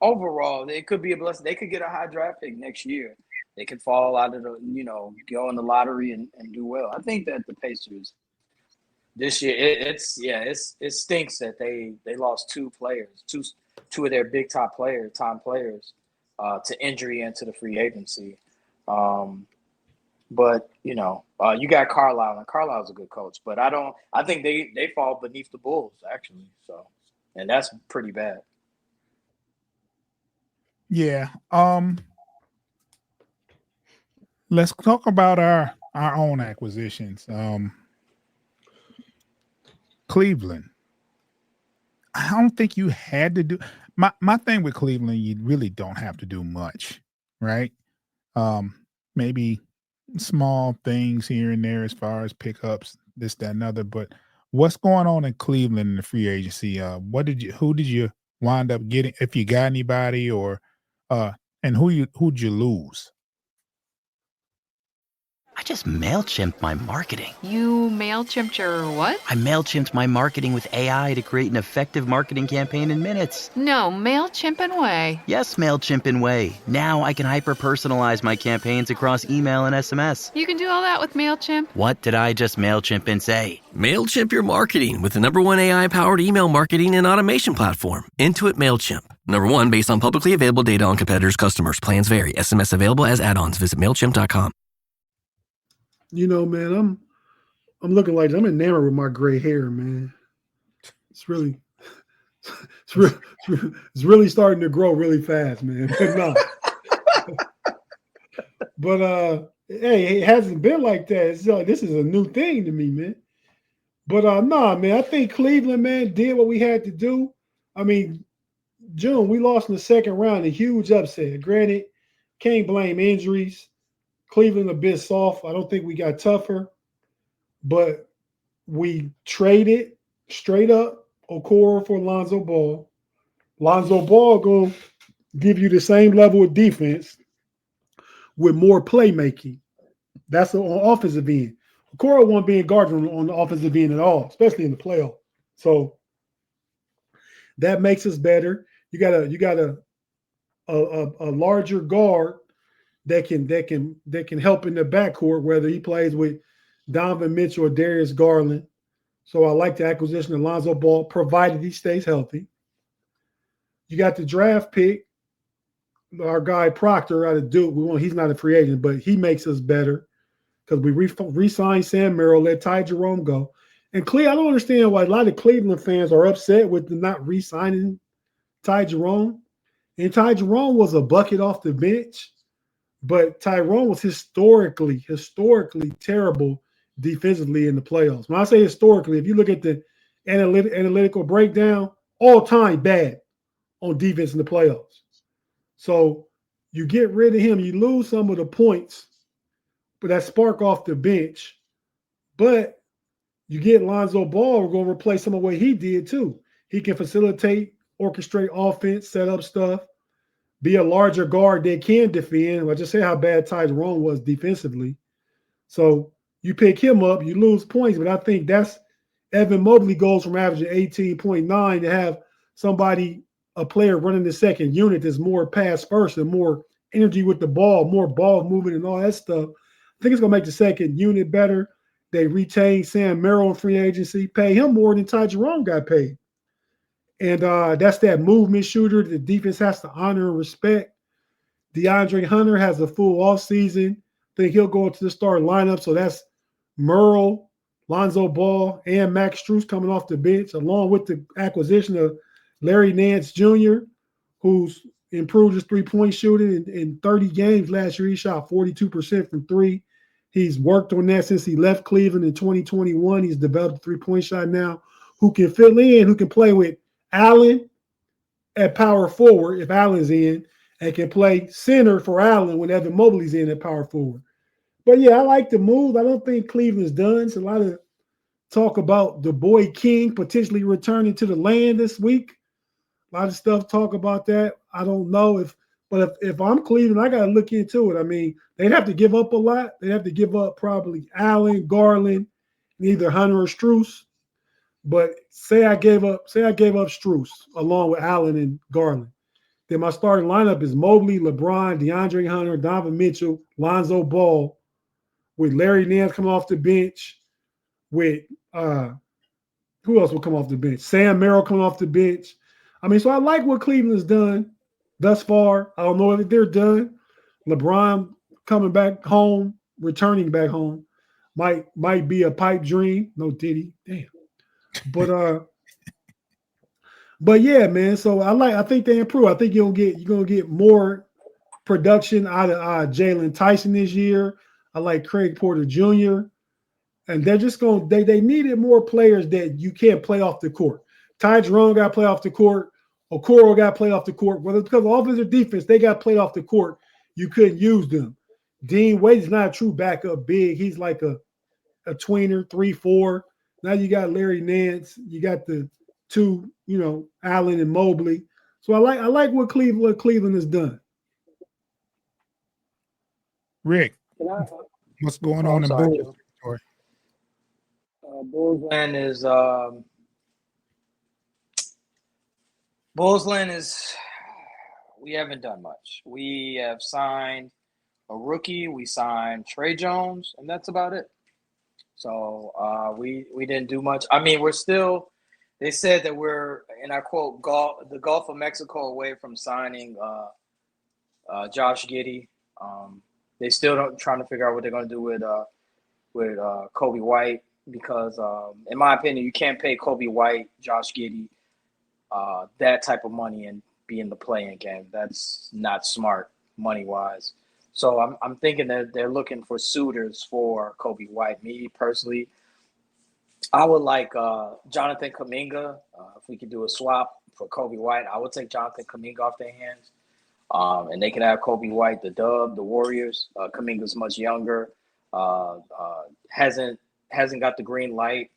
overall, it could be a blessing. They could get a high draft pick next year. They could fall out of the, go in the lottery and do well. I think that the Pacers this year, it stinks that they lost two of their big time players to injury and to the free agency. But you got Carlisle, and Carlisle's a good coach. But I think they fall beneath the Bulls actually. So, and that's pretty bad. Yeah. Let's talk about our own acquisitions. Cleveland. I don't think you had to do. My thing with Cleveland, you really don't have to do much, right? Maybe small things here and there as far as pickups, this, that, and other. But what's going on in Cleveland in the free agency? Who did you wind up getting? If you got anybody, or and who'd you lose? I just MailChimped my marketing. You MailChimped your what? I MailChimped my marketing with AI to create an effective marketing campaign in minutes. No, MailChimp and Way. Yes, MailChimp and Way. Now I can hyper-personalize my campaigns across email and SMS. You can do all that with MailChimp? What did I just MailChimp and say? MailChimp your marketing with the #1 AI-powered email marketing and automation platform, Intuit MailChimp. #1 based on publicly available data on competitors' customers. Plans vary. SMS available as add-ons. Visit MailChimp.com. You know, man, I'm looking like I'm enamored with my gray hair, man. It's really starting to grow really fast, man. But hey, it hasn't been like that. It's like, this is a new thing to me, man. But nah, man, I think Cleveland, man, did what we had to do. I mean, June, we lost in the second round, a huge upset. Granted, can't blame injuries. Cleveland a bit soft. I don't think we got tougher, but we traded straight up Okoro for Lonzo Ball. Lonzo Ball going to give you the same level of defense with more playmaking. That's on offensive end. Okoro won't be guarded on the offensive end at all, especially in the playoff. So that makes us better. You got a larger guard that can help in the backcourt, whether he plays with Donovan Mitchell or Darius Garland. So I like the acquisition of Lonzo Ball, provided he stays healthy. You got the draft pick, our guy Proctor out of Duke. He's not a free agent, but he makes us better because we re-signed Sam Merrill, let Ty Jerome go. And I don't understand why a lot of Cleveland fans are upset with not re-signing Ty Jerome. And Ty Jerome was a bucket off the bench. But Tyrone was historically terrible defensively in the playoffs. When I say historically, if you look at the analytical breakdown, all time bad on defense in the playoffs. So you get rid of him, you lose some of the points, but that spark off the bench. But you get Lonzo Ball, we're going to replace some of what he did too. He can facilitate, orchestrate offense, set up stuff. Be a larger guard that can defend. I just say how bad Ty Jerome was defensively. So you pick him up, you lose points, but I think that's Evan Mobley goes from averaging 18.9 to have a player running the second unit that's more pass first and more energy with the ball, more ball movement and all that stuff. I think it's going to make the second unit better. They retain Sam Merrill in free agency, pay him more than Ty Jerome got paid. And that's that movement shooter the defense has to honor and respect. DeAndre Hunter has a full offseason. I think he'll go into the starting lineup. So that's Merle, Lonzo Ball, and Max Strus coming off the bench, along with the acquisition of Larry Nance Jr., who's improved his three-point shooting in 30 games last year. He shot 42% from three. He's worked on that since he left Cleveland in 2021. He's developed a three-point shot now who can fill in, who can play with Allen at power forward if Allen's in, and can play center for Allen when Evan Mobley's in at power forward. But yeah, I like the move. I don't think Cleveland's done. It's a lot of talk about the boy King potentially returning to the land this week. A lot of stuff talk about that. I don't know if I'm Cleveland, I got to look into it. I mean, they'd have to give up a lot. They'd have to give up probably Allen, Garland, and either Hunter or Strus. But say I gave up Strus along with Allen and Garland. Then my starting lineup is Mobley, LeBron, DeAndre Hunter, Donovan Mitchell, Lonzo Ball, with Larry Nance coming off the bench, with who else will come off the bench? Sam Merrill coming off the bench. I mean, so I like what Cleveland's done thus far. I don't know if they're done. LeBron coming back home, returning back home, might be a pipe dream. No Diddy, damn. But yeah, man. So I think they improve. I think you're gonna get more production out of Jalen Tyson this year. I like Craig Porter Jr. And they're just they needed more players that you can't play off the court. Ty Jerome got to play off the court. Okoro got played off the court, whether it's because of offense or defense, they got played off the court. You couldn't use them. Dean Wade's not a true backup big. He's like a tweener, 3-4. Now you got Larry Nance. You got the two, Allen and Mobley. So I like what Cleveland has done. Rick, what's going on in Bulls? Bullsland is we haven't done much. We have signed a rookie. We signed Trey Jones, and that's about it. So we didn't do much. I mean, we're still. They said that we're, and I quote, the Gulf of Mexico away from signing Josh Giddey. They still don't trying to figure out what they're going to do with Kobe White because, in my opinion, you can't pay Kobe White, Josh Giddey, that type of money and be in the play-in game. That's not smart money-wise. So I'm thinking that they're looking for suitors for Kobe White. Me personally, I would like Jonathan Kuminga. If we could do a swap for Kobe White, I would take Jonathan Kuminga off their hands. And they can have Kobe White, the Warriors. Kuminga's much younger, hasn't got the green light.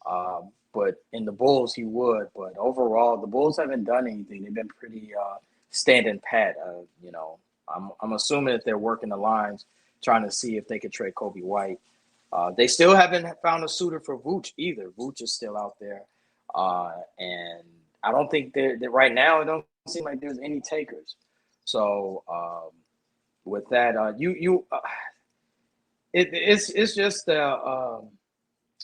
But in the Bulls, he would. But overall, the Bulls haven't done anything. They've been pretty standing pat. I'm assuming that they're working the lines, trying to see if they could trade Kobe White. They still haven't found a suitor for Vooch either. Vooch is still out there. And I don't think that right now, it don't seem like there's any takers. So with that, it's just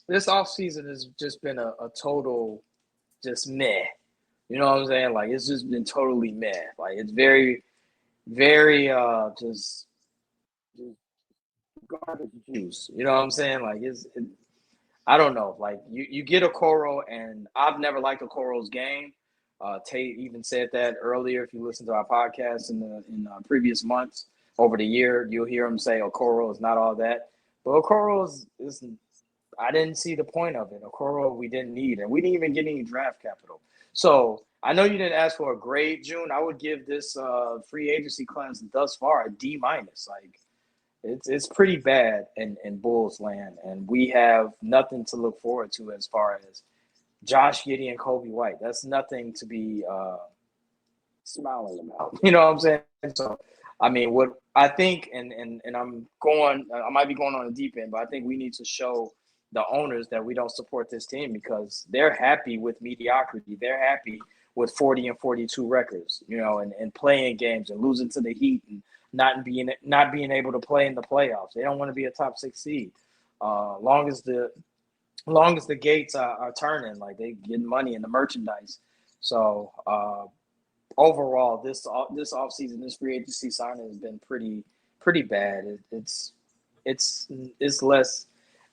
this offseason has just been a total just meh. You know what I'm saying? Like, it's just been totally meh. Like, it's very, very just garbage juice. You know what I'm saying? Like, I don't know. Like, you get Okoro, and I've never liked Okoro's game. Tate even said that earlier. If you listen to our podcast in previous months over the year, you'll hear him say Okoro is not all that. But Okoro is I didn't see the point of it. Okoro we didn't need, and we didn't even get any draft capital. So I know you didn't ask for a grade, June. I would give this free agency class thus far a D-. Like, it's pretty bad in Bulls land, and we have nothing to look forward to as far as Josh Giddey and Kobe White. That's nothing to be smiling about. You know what I'm saying? So, I mean, what I think, and I might be going on the deep end, but I think we need to show the owners that we don't support this team because they're happy with mediocrity. They're happy with 40 and 42 records, and playing games and losing to the Heat and not being able to play in the playoffs. They don't want to be a top 6 seed. Long as the gates are turning, like they getting money in the merchandise. So overall, this offseason, this free agency signing has been pretty bad. It's less.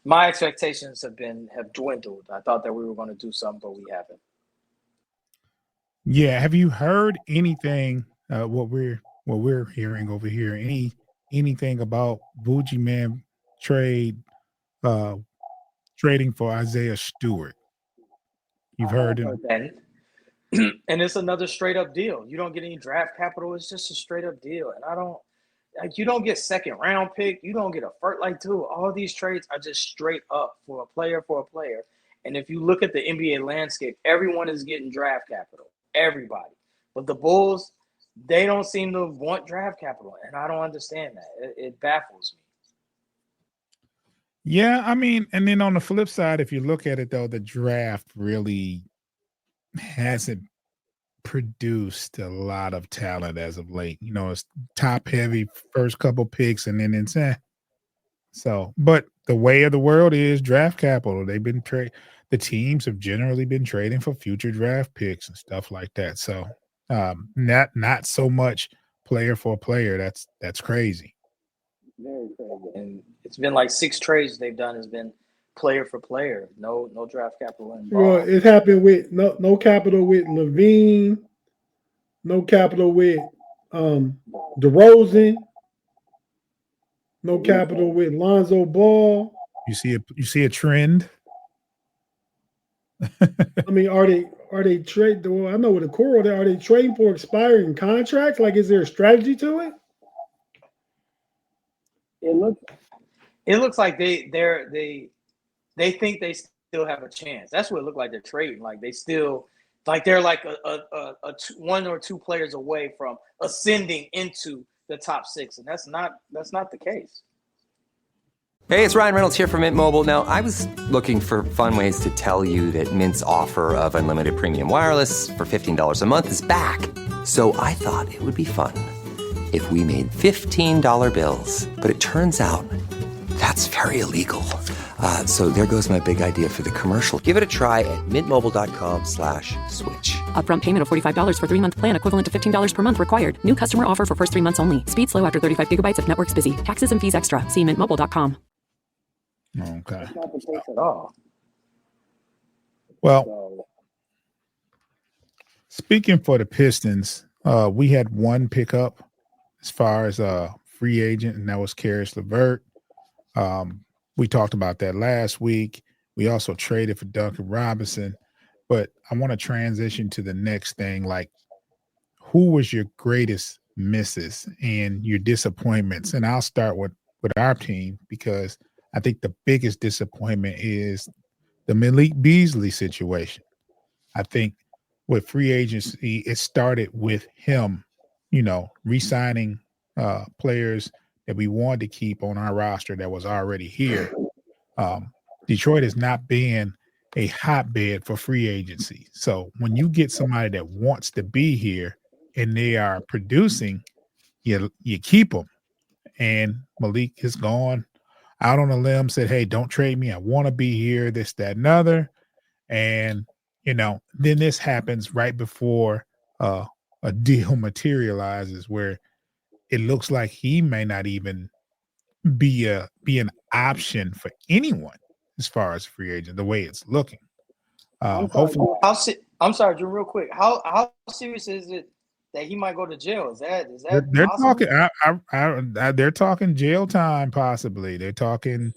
My expectations have dwindled. I thought that we were going to do something, but we haven't. Yeah, have you heard anything? What we're hearing over here? Anything about Bougie Man trading for Isaiah Stewart? You've heard it, and it's another straight up deal. You don't get any draft capital. It's just a straight up deal, and you don't get second round pick. You don't get a first. Like, dude, all these trades are just straight up for a player. And if you look at the NBA landscape, everyone is getting draft capital. Everybody, but the Bulls, they don't seem to want draft capital, and I don't understand that. It baffles me. Yeah, I mean, and then on the flip side, if you look at it, though, the draft really hasn't produced a lot of talent as of late. It's top heavy first couple picks, and then it's So, but the way of the world is draft capital. They've been the teams have generally been trading for future draft picks and stuff like that. So, not so much player for player. That's crazy. Very crazy. And it's been like 6 trades they've done has been player for player. No draft capital involved. Well, it happened with no capital with Levine, no capital with DeRozan, no capital with Lonzo Ball. You see a trend? I mean, are they trade? Well, I know with the core, are they trading for expiring contracts? Like, is there a strategy to it? It looks like they think they still have a chance. That's what it looked like they're trading. Like they still, like they're like a one or two players away from ascending into the top six, and that's not the case. Hey, it's Ryan Reynolds here from Mint Mobile. Now, I was looking for fun ways to tell you that Mint's offer of unlimited premium wireless for $15 a month is back. So I thought it would be fun if we made $15 bills. But it turns out that's very illegal. So there goes my big idea for the commercial. Give it a try at mintmobile.com/switch. Upfront payment of $45 for 3-month plan, equivalent to $15 per month required. New customer offer for first 3 months only. Speed slow after 35 gigabytes if network's busy. Taxes and fees extra. See mintmobile.com. Okay. That's not the case at all. Well, speaking for the Pistons, we had one pickup as far as a free agent, and that was Karis LeVert. We talked about that last week. We also traded for Duncan Robinson, but I want to transition to the next thing. Like, who was your greatest misses and your disappointments? And I'll start with our team, because I think the biggest disappointment is the Malik Beasley situation. I think with free agency, it started with him, re-signing players that we wanted to keep on our roster that was already here. Detroit has not been a hotbed for free agency. So when you get somebody that wants to be here and they are producing, you keep them. And Malik is gone out on a limb, said, hey, don't trade me. I want to be here, this, that, and other. And, then this happens right before a deal materializes where it looks like he may not even be an option for anyone as far as free agent, the way it's looking. Hopefully, I'm sorry, Drew, real quick. How serious is it that he might go to jail? Is that they're possible? talking? They're talking jail time, possibly. They're talking.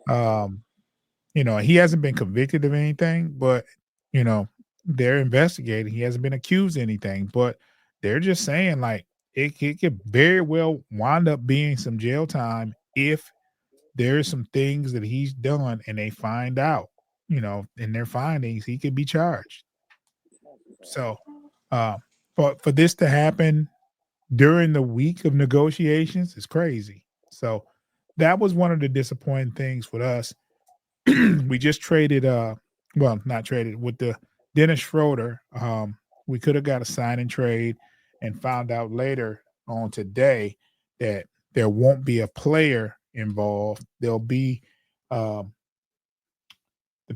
He hasn't been convicted of anything, but they're investigating. He hasn't been accused of anything, but they're just saying like it could very well wind up being some jail time if there's some things that he's done and they find out, in their findings, he could be charged. So, but for this to happen during the week of negotiations is crazy. So that was one of the disappointing things with us. We just traded, not traded with the Dennis Schroeder. We could have got a sign and trade and found out later on today that there won't be a player involved. There'll be the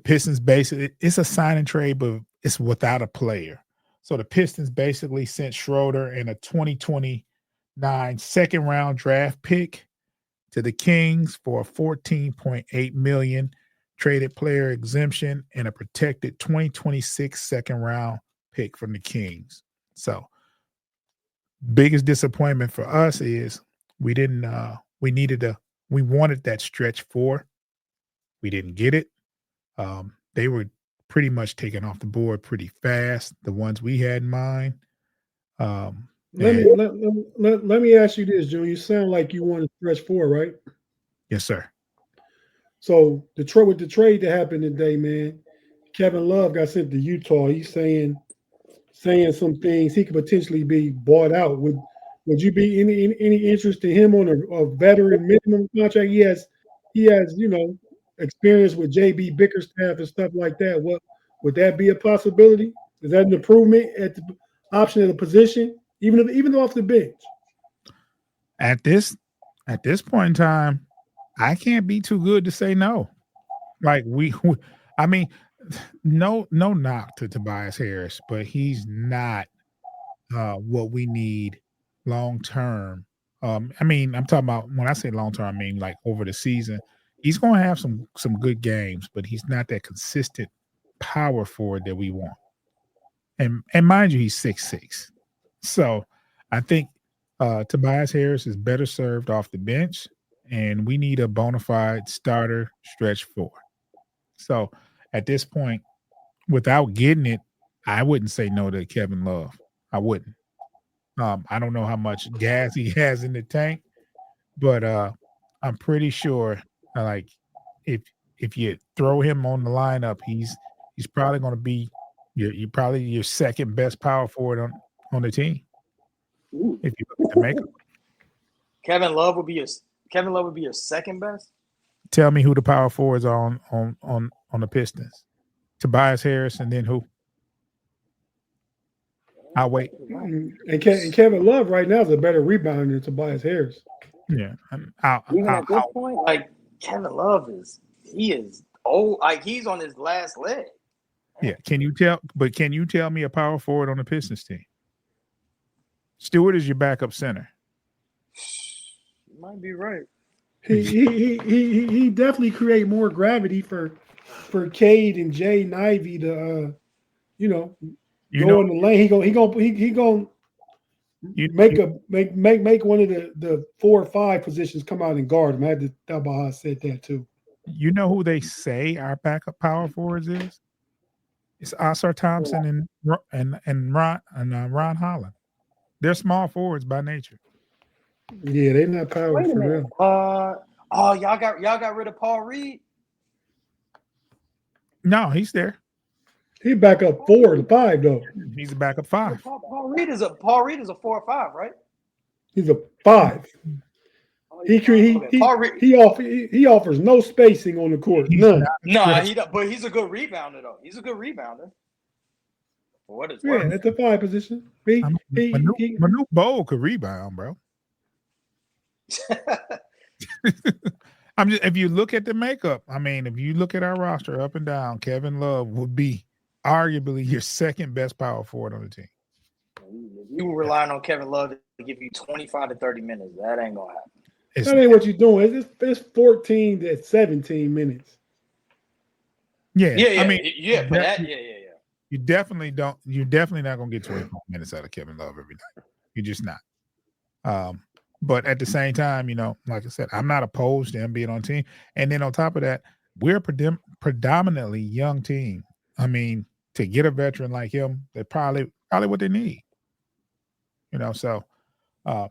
Pistons basically, it's a sign and trade, but it's without a player. So the Pistons basically sent Schroeder and a 2029 second round draft pick to the Kings for a $14.8 million traded player exemption and a protected 2026 second round pick from the Kings. So biggest disappointment for us is we wanted that stretch 4. We didn't get it. They were pretty much taken off the board pretty fast, the ones we had in mind. Let me ask you this, Joe. You sound like you want to stretch 4, right? Yes, sir. So with the trade that happened today, man, Kevin Love got sent to Utah. He's saying some things. He could potentially be bought out. Would you be any interest in him on a veteran minimum contract? He has experience with JB Bickerstaff and stuff like that. What would that be a possibility? Is that an improvement at the option of the position, even off the bench? At this point in time, I can't be too good to say no. Like no knock to Tobias Harris, but he's not what we need long term. I'm talking about, when I say long term, I mean like over the season. He's going to have some good games, but he's not that consistent power forward that we want. And mind you, he's 6'6". So I think Tobias Harris is better served off the bench, and we need a bona fide starter stretch 4. So at this point, without getting it, I wouldn't say no to Kevin Love. I wouldn't. I don't know how much gas he has in the tank, but I'm pretty sure like if you throw him on the lineup, he's probably going to be your second best power forward on the team. Ooh. If you look at the makeup. Kevin Love would be your second best. Tell me who the power forwards are on the Pistons. Tobias Harris, and then who? I'll wait. And Kevin Love right now is a better rebounder than Tobias Harris. Yeah. Even at this point, like Kevin Love is old. Like he's on his last leg. Yeah. Can you tell me a power forward on the Pistons team? Stewart is your backup center. You might be right. He definitely create more gravity for Cade and Jay and Ivy to go in the lane. He gonna make one of the 4 or 5 positions come out and guard him. I had to tell about how I said that too. You know who they say our backup power forwards is? It's Oscar Thompson and Ron Holland. They're small forwards by nature. Yeah, they're not power for them. Y'all got rid of Paul Reed? No, he's there. He back up 4 to 5 though. He's a backup 5. Paul Reed is a 4 or 5, right? He's a 5. He offers no spacing on the court. None. But he's a good rebounder though. He's a good rebounder. For what it's worth. Yeah, at the 5 position. Manute Bol could rebound, bro. If you look at the makeup, if you look at our roster up and down, Kevin Love would be arguably your second best power forward on the team. You were relying on Kevin Love to give you 25 to 30 minutes. That ain't gonna happen. That ain't what you're doing. It's 14 to 17 minutes. Yeah. You definitely don't. You're definitely not gonna get 24 minutes out of Kevin Love every night. You're just not. But at the same time, like I said, I'm not opposed to him being on team. And then on top of that, we're a predominantly young team. To get a veteran like him, they're probably what they need. So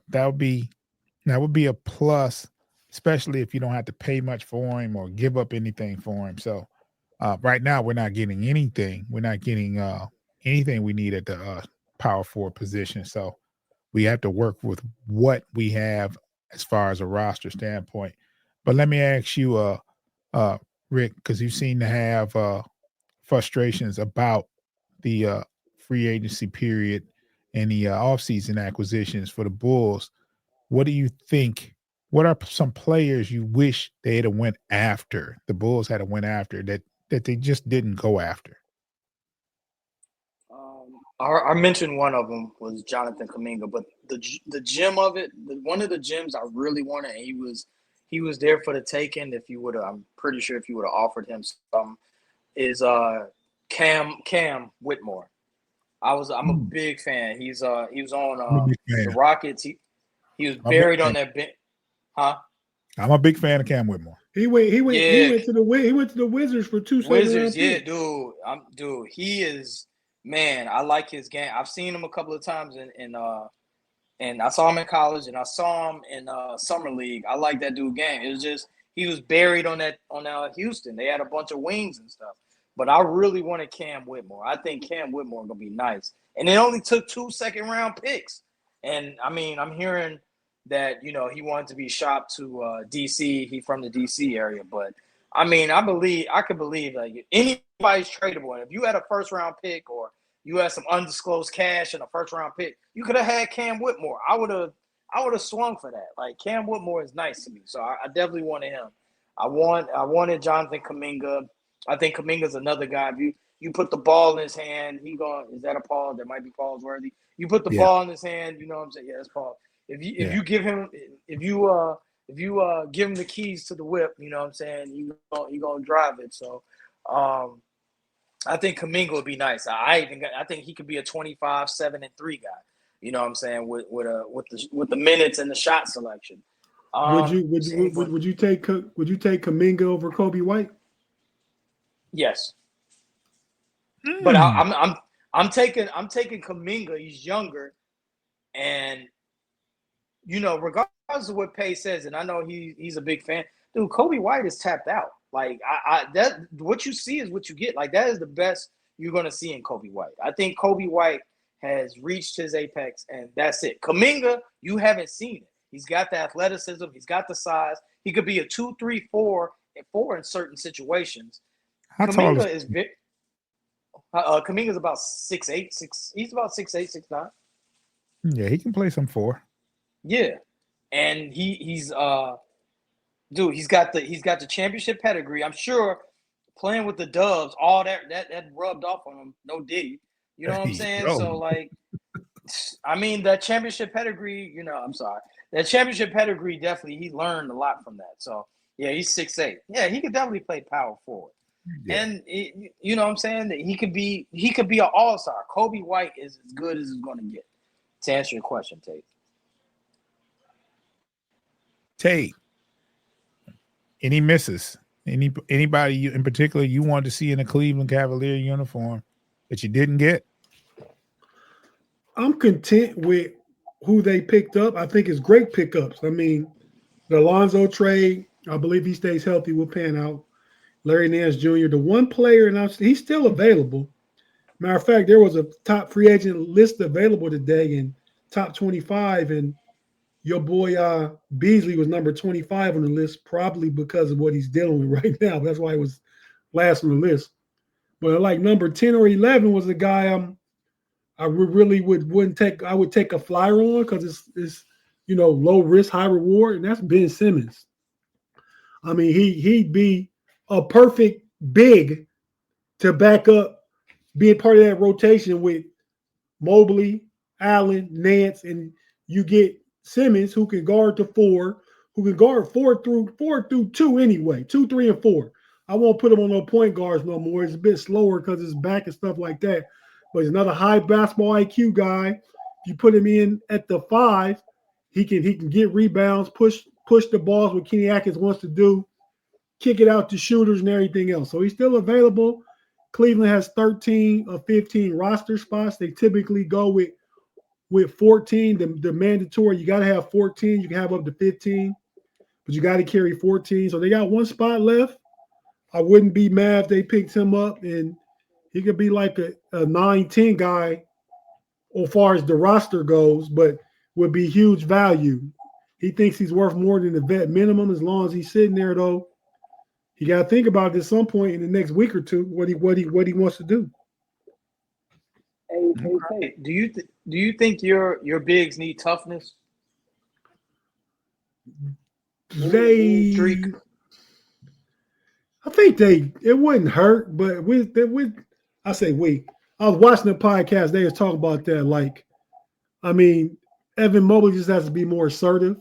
that would be a plus, especially if you don't have to pay much for him or give up anything for him. So right now, we're not getting anything. We're not getting anything we need at the power forward position. So we have to work with what we have as far as a roster standpoint. But let me ask you, Rick, because you seem to have frustrations about the free agency period and the offseason acquisitions for the Bulls. What do you think? What are some players you wish they had went after, the Bulls had went after, that they just didn't go after? I mentioned one of them was Jonathan Kuminga, but the gem of it, one of the gems I really wanted, and he was there for the taking. I'm pretty sure if you would have offered him some, is Cam Whitmore. I'm a big fan. He was on the Rockets. He was buried on that bench. Huh? I'm a big fan of Cam Whitmore. He went to the Wizards for 2 Wizards. Yeah, dude. He is. Man, I like his game. I've seen him a couple of times and I saw him in college and I saw him in summer league. I like that dude game. It was just he was buried on Houston. They had a bunch of wings and stuff. But I really wanted Cam Whitmore. I think Cam Whitmore gonna be nice. And it only took 2 second-round picks. And I'm hearing that he wanted to be shopped to DC. He from the DC area, but I could believe like anybody's tradable. And if you had a first-round pick or you had some undisclosed cash and a first-round pick, you could have had Cam Whitmore. I would have swung for that. Like Cam Whitmore is nice to me, so I definitely wanted him. I wanted Jonathan Kuminga. I think Kuminga's another guy. If you put the ball in his hand, is that a Paul? That might be Paul's worthy. You put the ball in his hand, you know what I'm saying? Yeah, that's Paul. If you give him give him the keys to the whip, you know what I'm saying, he gonna drive it. So I think Kuminga would be nice. I think he could be a 25, 7, and 3 guy. You know what I'm saying, with the minutes and the shot selection. Would you take Kuminga over Kobe White? Yes. But I'm taking Kuminga. He's younger, and regardless of what Pace says, and I know he's a big fan. Dude, Kobe White is tapped out. Like that, what you see is what you get. Like that is the best you're gonna see in Kobe White. I think Kobe White has reached his apex, and that's it. Kuminga, you haven't seen it. He's got the athleticism. He's got the size. He could be a 2, 3, 4, and 4 in certain situations. How tall Kuminga is big. Kuminga's about 6'8", 6. He's about 6'8", 6'9". Yeah, he can play some 4. Yeah, and he's dude. He's got the championship pedigree. I'm sure playing with the Dubs, all that rubbed off on him. No Diddy, you know what I'm saying? So like, I mean, that championship pedigree. I'm sorry, that championship pedigree definitely he learned a lot from that. So yeah, he's 6'8". Yeah, he could definitely play power forward. Yeah. And you know what I'm saying? That he could be an all-star. Kobe White is as good as he's going to get. To answer your question, Tate. Tate, any misses? Anybody you, in particular you wanted to see in a Cleveland Cavalier uniform that you didn't get? I'm content with who they picked up. I think it's great pickups. I mean, the Alonzo trade, I believe he stays healthy, will pan out. Larry Nance Jr., the one player, and he's still available. Matter of fact, there was a top free agent list available today in top 25, and your boy Beasley was number 25 on the list, probably because of what he's dealing with right now. That's why he was last on the list. But like number 10 or 11 was a guy I would take a flyer on because it's low risk, high reward, and that's Ben Simmons. I mean, he'd be a perfect big to back up, being part of that rotation with Mobley, Allen, Nance, and you get Simmons, who can guard the 4, who can guard 4 through 2 anyway, 2, 3, and 4. I won't put him on no point guards no more. It's a bit slower because his back and stuff like that. But he's another high basketball IQ guy. If you put him in at the 5, he can get rebounds, push the balls, what Kenny Atkins wants to do, kick it out to shooters and everything else. So he's still available. Cleveland has 13 of 15 roster spots. They typically go with 14. The mandatory, you got to have 14. You can have up to 15, but you got to carry 14. So they got one spot left. I wouldn't be mad if they picked him up, and he could be like a 9-10 guy as far as the roster goes, but would be huge value. He thinks he's worth more than the vet minimum as long as he's sitting there, though. You got to think about it at some point in the next week or two what he wants to do. Hey, do you think your bigs need toughness? I think it wouldn't hurt, but I was watching the podcast. They was talking about that. Like, I mean, Evan Mobley just has to be more assertive.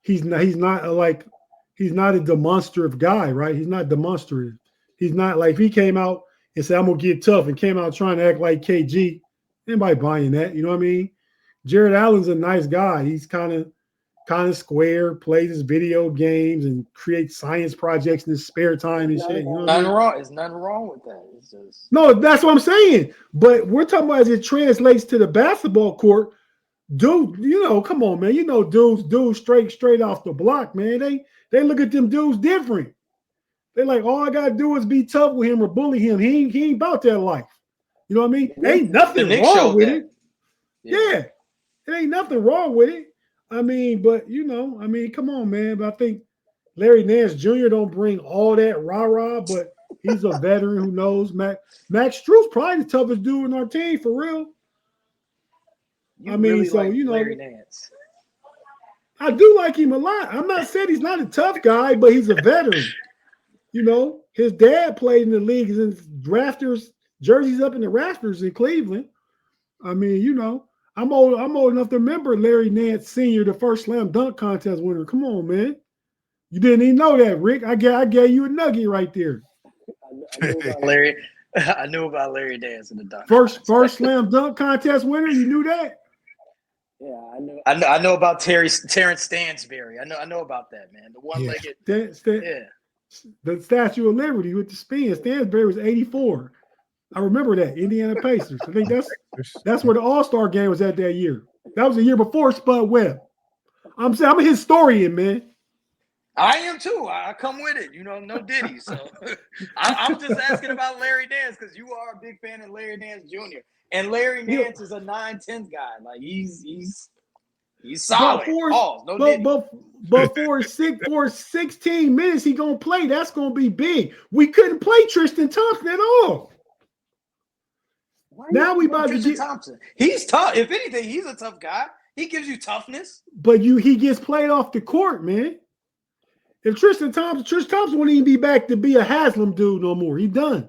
He's not a demonstrative guy, right? He's not demonstrative. He's not like if he came out and said, I'm going to get tough and came out trying to act like KG. Anybody buying that? You know what I mean? Jared Allen's a nice guy. He's kind of square, plays his video games and creates science projects in his spare time and shit. You know nothing wrong. There's nothing wrong with that. It's just... No, that's what I'm saying. But we're talking about as it translates to the basketball court. Dude, come on, man. Dudes straight off the block, man. They look at them dudes different. They're like, all I gotta do is be tough with him or bully him. He ain't about that life. You know what I mean? Ain't nothing wrong with it. Yeah. It ain't nothing wrong with it. I mean, but come on, man. But I think Larry Nance Jr. don't bring all that rah-rah, but he's a veteran who knows. Max Strus probably the toughest dude in our team for real. Larry Nance. I do like him a lot. I'm not saying he's not a tough guy, but he's a veteran. His dad played in the league. He's in drafters, jerseys up in the rafters in Cleveland. I mean, I'm old enough to remember Larry Nance Sr., the first slam dunk contest winner. Come on, man. You didn't even know that, Rick. I gave you a nugget right there. I knew about Larry Nance in the dunk. First slam dunk contest winner. You knew that? Yeah, I know about Terrence Stansberry. I know about that, man. The one-legged. The Statue of Liberty with the spin. Stansberry was 84. I remember that. Indiana Pacers. I think that's where the All-Star game was at that year. That was the year before Spud Webb. I'm saying I'm a historian, man. I am too. I come with it. No Diddy. So I'm just asking about Larry Nance because you are a big fan of Larry Nance Jr. And Larry Nance is a 9-10 guy. Like he's solid. But for 16 minutes he gonna play, that's gonna be big. We couldn't play Tristan Thompson at all. Now we about to get Thompson. He's tough. If anything, he's a tough guy. He gives you toughness. But he gets played off the court, man. If Tristan Thompson wouldn't even be back to be a Haslam dude no more. He done.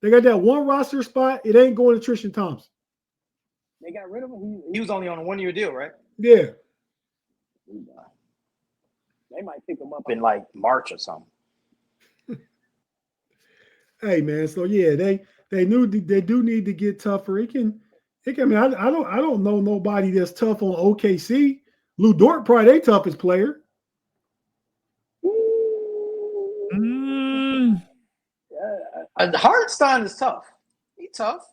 They got that one roster spot. It ain't going to Tristan Thompson. They got rid of him. He was only on a 1-year deal, right? Yeah. They might pick him up in like March or something. Hey man, so yeah, they do need to get tougher. I mean, I don't know nobody that's tough on OKC. Lou Dort probably their toughest player. Hartenstein is tough. He's tough.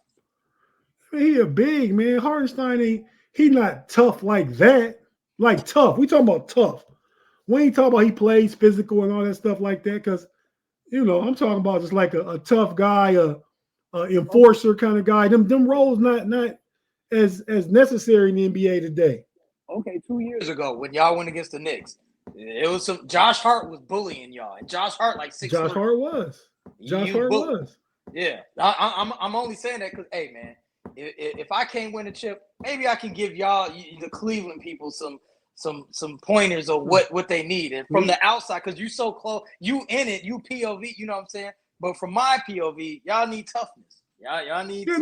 He a big man. Hartenstein he not tough like that. Like tough. We talking about tough. We ain't talking about he plays physical and all that stuff like that. Because I'm talking about just like a tough guy, a enforcer kind of guy. Them roles not as necessary in the NBA today. Okay, 2 years ago when y'all went against the Knicks, it was Josh Hart was bullying y'all, and Josh Hart like 6'3". Josh Hart was. Yeah, I'm only saying that because, hey, man, if I can't win a chip, maybe I can give y'all, the Cleveland people, some pointers of what they need. And from the outside, because you so close, you in it, you POV, you know what I'm saying? But from my POV, y'all need toughness. Y'all need that's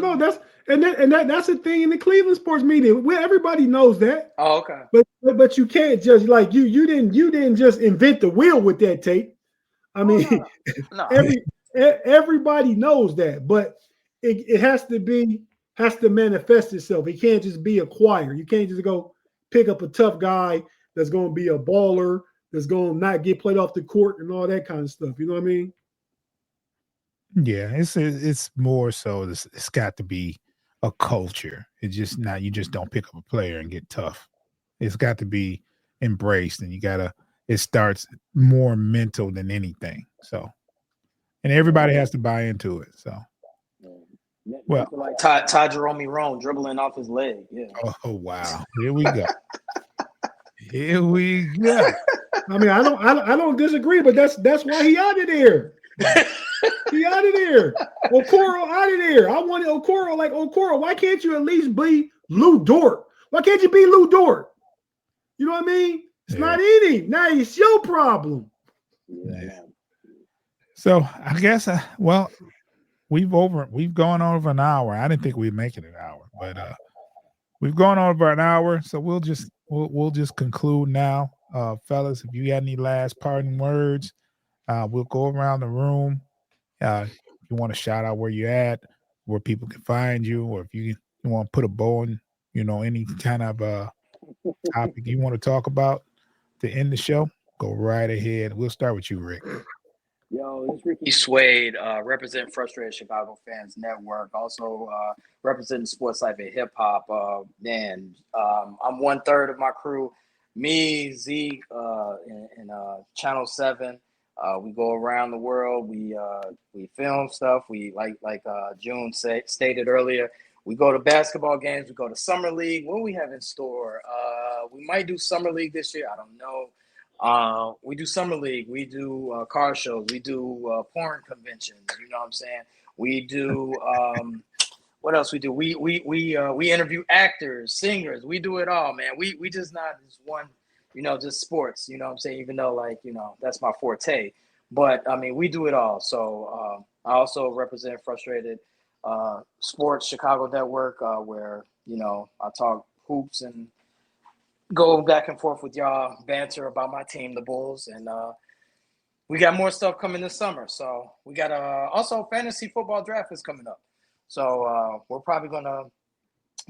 the thing in the Cleveland sports media. Where everybody knows that. Oh, okay. But you can't just like you didn't just invent the wheel with that, Tate. I mean, no. Everybody knows that, but it has to manifest itself. It can't just be acquired. You can't just go pick up a tough guy that's going to be a baller, that's going to not get played off the court and all that kind of stuff. You know what I mean? Yeah, it's more so it's got to be a culture. It's just not, you just don't pick up a player and get tough. It's got to be embraced, and it starts more mental than anything. So, and everybody has to buy into it. So, well, like Ty Jerome Rome dribbling off his leg. Yeah. Oh wow! Here we go. Here we go. I mean, I don't disagree, but that's why he out of there. He out of there. Okoro out of there. I wanted Okoro. Like, Okoro, why can't you at least be Lou Dort? Why can't you be Lou Dort? You know what I mean? It's not in him. Now it's your problem. Yeah. So I guess we've gone over an hour. I didn't think we'd make it an hour, but we've gone over an hour. So we'll just conclude now, fellas. If you got any last parting words, we'll go around the room. If you want to shout out where you're at, where people can find you, or if you want to put a bow on, any kind of topic you want to talk about to end the show, go right ahead. We'll start with you, Rick. Yo, it's Ricky Suede, representing Frustrated Chicago Fans Network, also representing Sports Life and Hip Hop. I'm 1/3 of my crew, me, Zeke, and Channel 7. We go around the world. We film stuff. We like June stated earlier. We go to basketball games. We go to Summer League. What do we have in store? We might do Summer League this year. I don't know. We do Summer League. We do car shows. We do porn conventions. You know what I'm saying? We do what else we do? We interview actors, singers. We do it all, man. We just not just one, just sports. You know what I'm saying? Even though that's my forte. But I mean, we do it all. So I also represent Frustrated Sports Chicago Network, where I talk hoops and go back and forth with y'all, banter about my team, the Bulls, and we got more stuff coming this summer. So we got also fantasy football draft is coming up. So we're probably gonna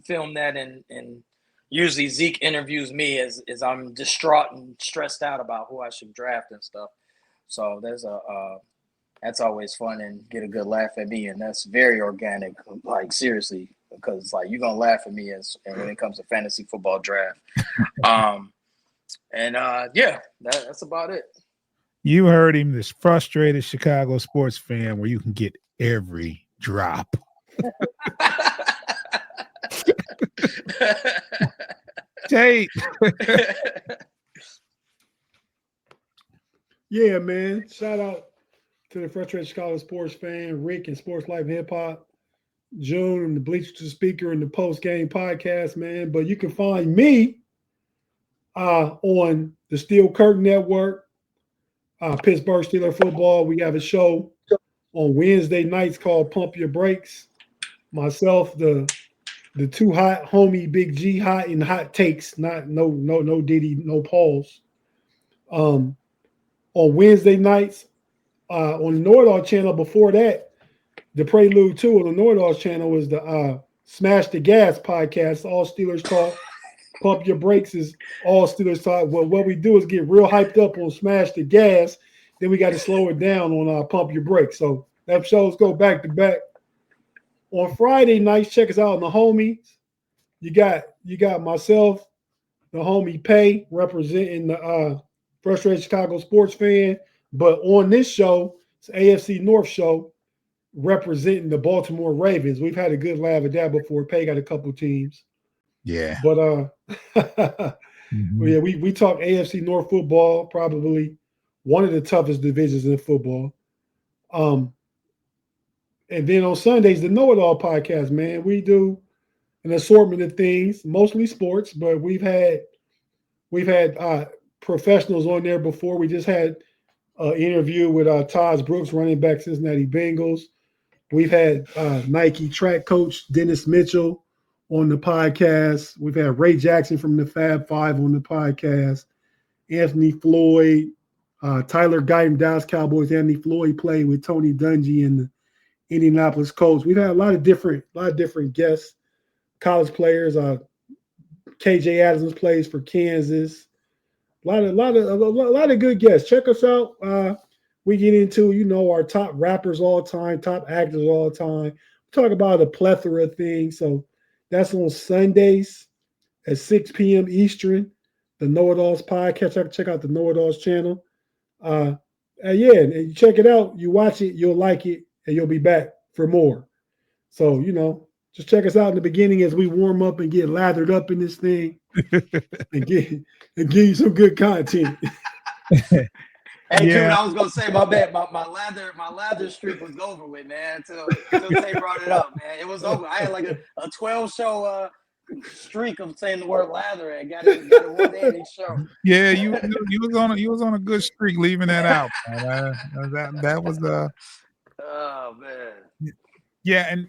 film that, and usually Zeke interviews me as I'm distraught and stressed out about who I should draft and stuff. So there's that's always fun and get a good laugh at me, and that's very organic. Like seriously, because like you're gonna laugh at me and when it comes to fantasy football draft. That's about it. You heard him, this frustrated Chicago sports fan, where you can get every drop. Tate. Yeah, man. Shout out to the frustrated Chicago sports fan, Rick and Sports Life Hip Hop, June and the Bleachers Speaker and the Post Game Podcast, man. But you can find me on the Steel Curtain Network, Pittsburgh Steelers football. We have a show on Wednesday nights called Pump Your Brakes. Myself, the two hot homie, Big G, hot and hot takes, no Diddy, no Pauls. On Wednesday nights, on the Nordoff channel. Before that, the Prelude 2 on the Nordoff channel was the Smash the Gas podcast. All Steelers talk. Pump Your Brakes is all Steelers talk. Well, what we do is get real hyped up on Smash the Gas. Then we got to slow it down on Pump Your Brakes. So that shows go back to back. On Friday nights, check us out on the homies. You got myself, the homie Pay, representing the frustrated Chicago sports fan. But on this show, it's AFC North show, representing the Baltimore Ravens. We've had a good laugh at that before. Pay got a couple teams. Yeah. But yeah, we talk AFC North football, probably one of the toughest divisions in football. And then on Sundays, the Know It All podcast, man. We do an assortment of things, mostly sports, but we've had professionals on there before. We just had an interview with Taj Brooks, running back Cincinnati Bengals. We've had Nike track coach Dennis Mitchell on the podcast. We've had Ray Jackson from the Fab Five on the podcast. Anthony Floyd, Tyler Guyton, Dallas Cowboys. Anthony Floyd played with Tony Dungy and the Indianapolis Colts. We've had a lot of different guests, college players. KJ Adams plays for Kansas. A lot of good guests. Check us out. We get into our top rappers all time, top actors all time. We talk about a plethora of things. So that's on Sundays at 6 p.m. Eastern. The Know It Alls podcast. Check out the Know It Alls channel. And you check it out. You watch it, you'll like it, and you'll be back for more. So just check us out in the beginning as we warm up and get lathered up in this thing, and give you some good content. Hey, dude, I was gonna say my bad. My lather streak was over with, man. Until Tay brought it up, man. It was over. I had like a 12-show streak of saying the word lather. I got it one day in each show. Yeah, you was on a good streak leaving that out. That was Oh man. Yeah, and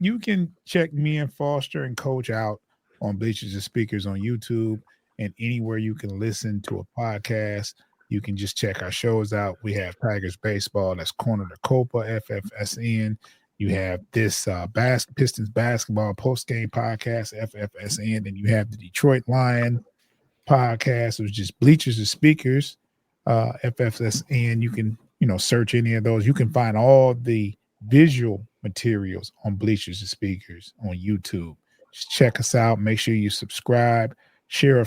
you can check me and Foster and Coach out on Bleachers and Speakers on YouTube and anywhere you can listen to a podcast. You can just check our shows out. We have Tigers Baseball, that's Corner to Copa, FFSN. You have this Pistons Basketball Post-Game Podcast, FFSN. And you have the Detroit Lion Podcast, which is Bleachers and Speakers, FFSN. You can, search any of those. You can find all the visual materials on Bleachers and Speakers on YouTube. Just check us out. Make sure you subscribe, share,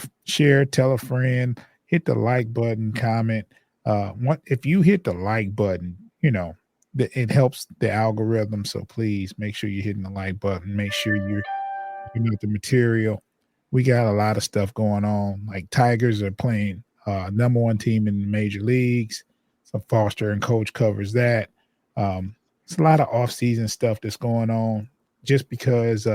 tell a friend, hit the like button, comment. If you hit the like button, it helps the algorithm. So please make sure you're hitting the like button. Make sure you're the material. We got a lot of stuff going on. Like Tigers are playing number one team in the major leagues. So Foster and Coach covers that. It's a lot of off-season stuff that's going on. Just because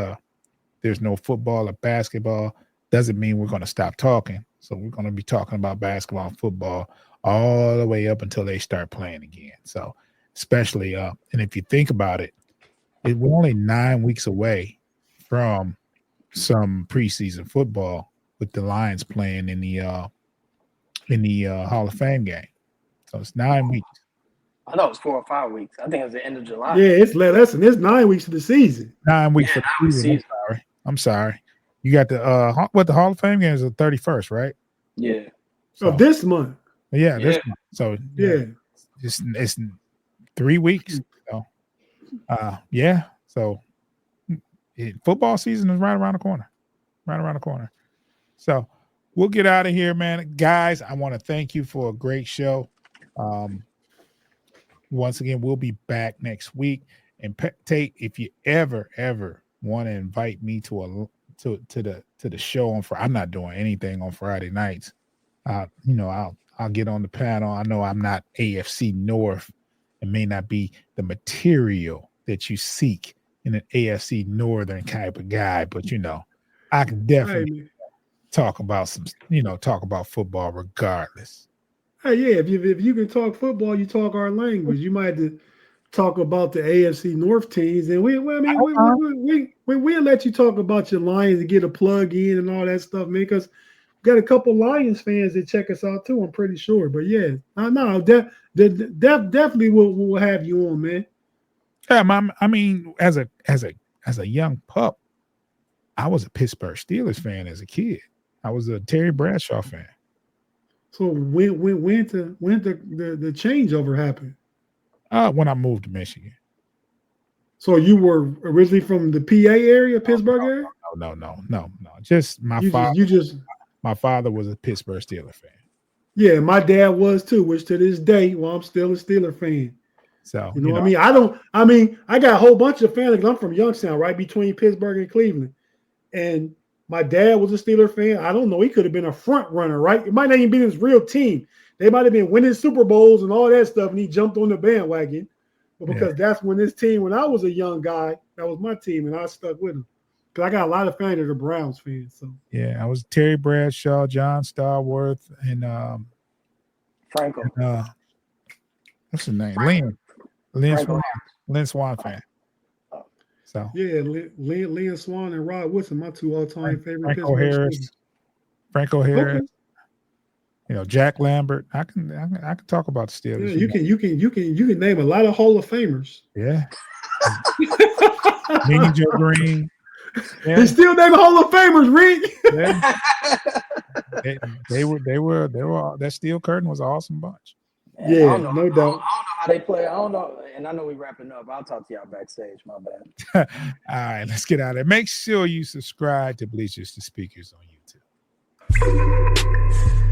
there's no football or basketball doesn't mean we're going to stop talking. So we're going to be talking about basketball and football all the way up until they start playing again. So especially, and if you think about it, we're only 9 weeks away from some preseason football with the Lions playing in the Hall of Fame game. So it's 9 weeks. I thought it was 4 or 5 weeks. I think it was the end of July. Yeah, it's 9 weeks of the season. 9 weeks for the season. I'm sorry. You got the Hall of Fame game is the 31st, right? Yeah. So this month. Yeah, this month. So yeah, it's 3 weeks. So, yeah. So football season is right around the corner. Right around the corner. So we'll get out of here, man. Guys, I want to thank you for a great show. Once again, we'll be back next week. And Tate, if you ever want to invite me to the show on Friday, I'm not doing anything on Friday nights. I'll get on the panel. I know I'm not AFC North and may not be the material that you seek in an AFC Northern type of guy, but I can definitely talk about football regardless. Hey, yeah, if you can talk football, you talk our language. You might have to talk about the AFC North teams, and we'll let you talk about your Lions and get a plug in and all that stuff, man. Because we got a couple Lions fans that check us out too. I'm pretty sure, but yeah, definitely we'll have you on, man. Yeah, I mean, as a young pup, I was a Pittsburgh Steelers fan as a kid. I was a Terry Bradshaw fan. So when the changeover happened? When I moved to Michigan. So you were originally from the PA area, Pittsburgh area? No. Just my father was a Pittsburgh Steelers fan. Yeah, my dad was too, which to this day, I'm still a Steelers fan. So what I mean? I got a whole bunch of family. I'm from Youngstown, right between Pittsburgh and Cleveland. And my dad was a Steelers fan. I don't know. He could have been a front runner, right? It might not even be his real team. They might have been winning Super Bowls and all that stuff, and he jumped on the bandwagon. But because that's when I was a young guy, that was my team, and I stuck with him. Because I got a lot of fans that are Browns fans. So yeah, I was Terry Bradshaw, John Starworth, and Franco. And, what's his name? Lynn Swan fan. So yeah, Lynn Swan and Rod Woodson, my two all-time favorite. Franco Harris. Okay. Jack Lambert. I can talk about the Steelers. Yeah, you can name a lot of Hall of Famers. Yeah. Mean Joe Green. Yeah. They still name Hall of Famers, Rick. Yeah. They were that steel curtain was an awesome bunch. Yeah, no doubt. I don't know how they play. I don't know, and I know we're wrapping up. I'll talk to y'all backstage. My bad. All right, let's get out of there. Make sure you subscribe to Bleachers to Speakers on YouTube.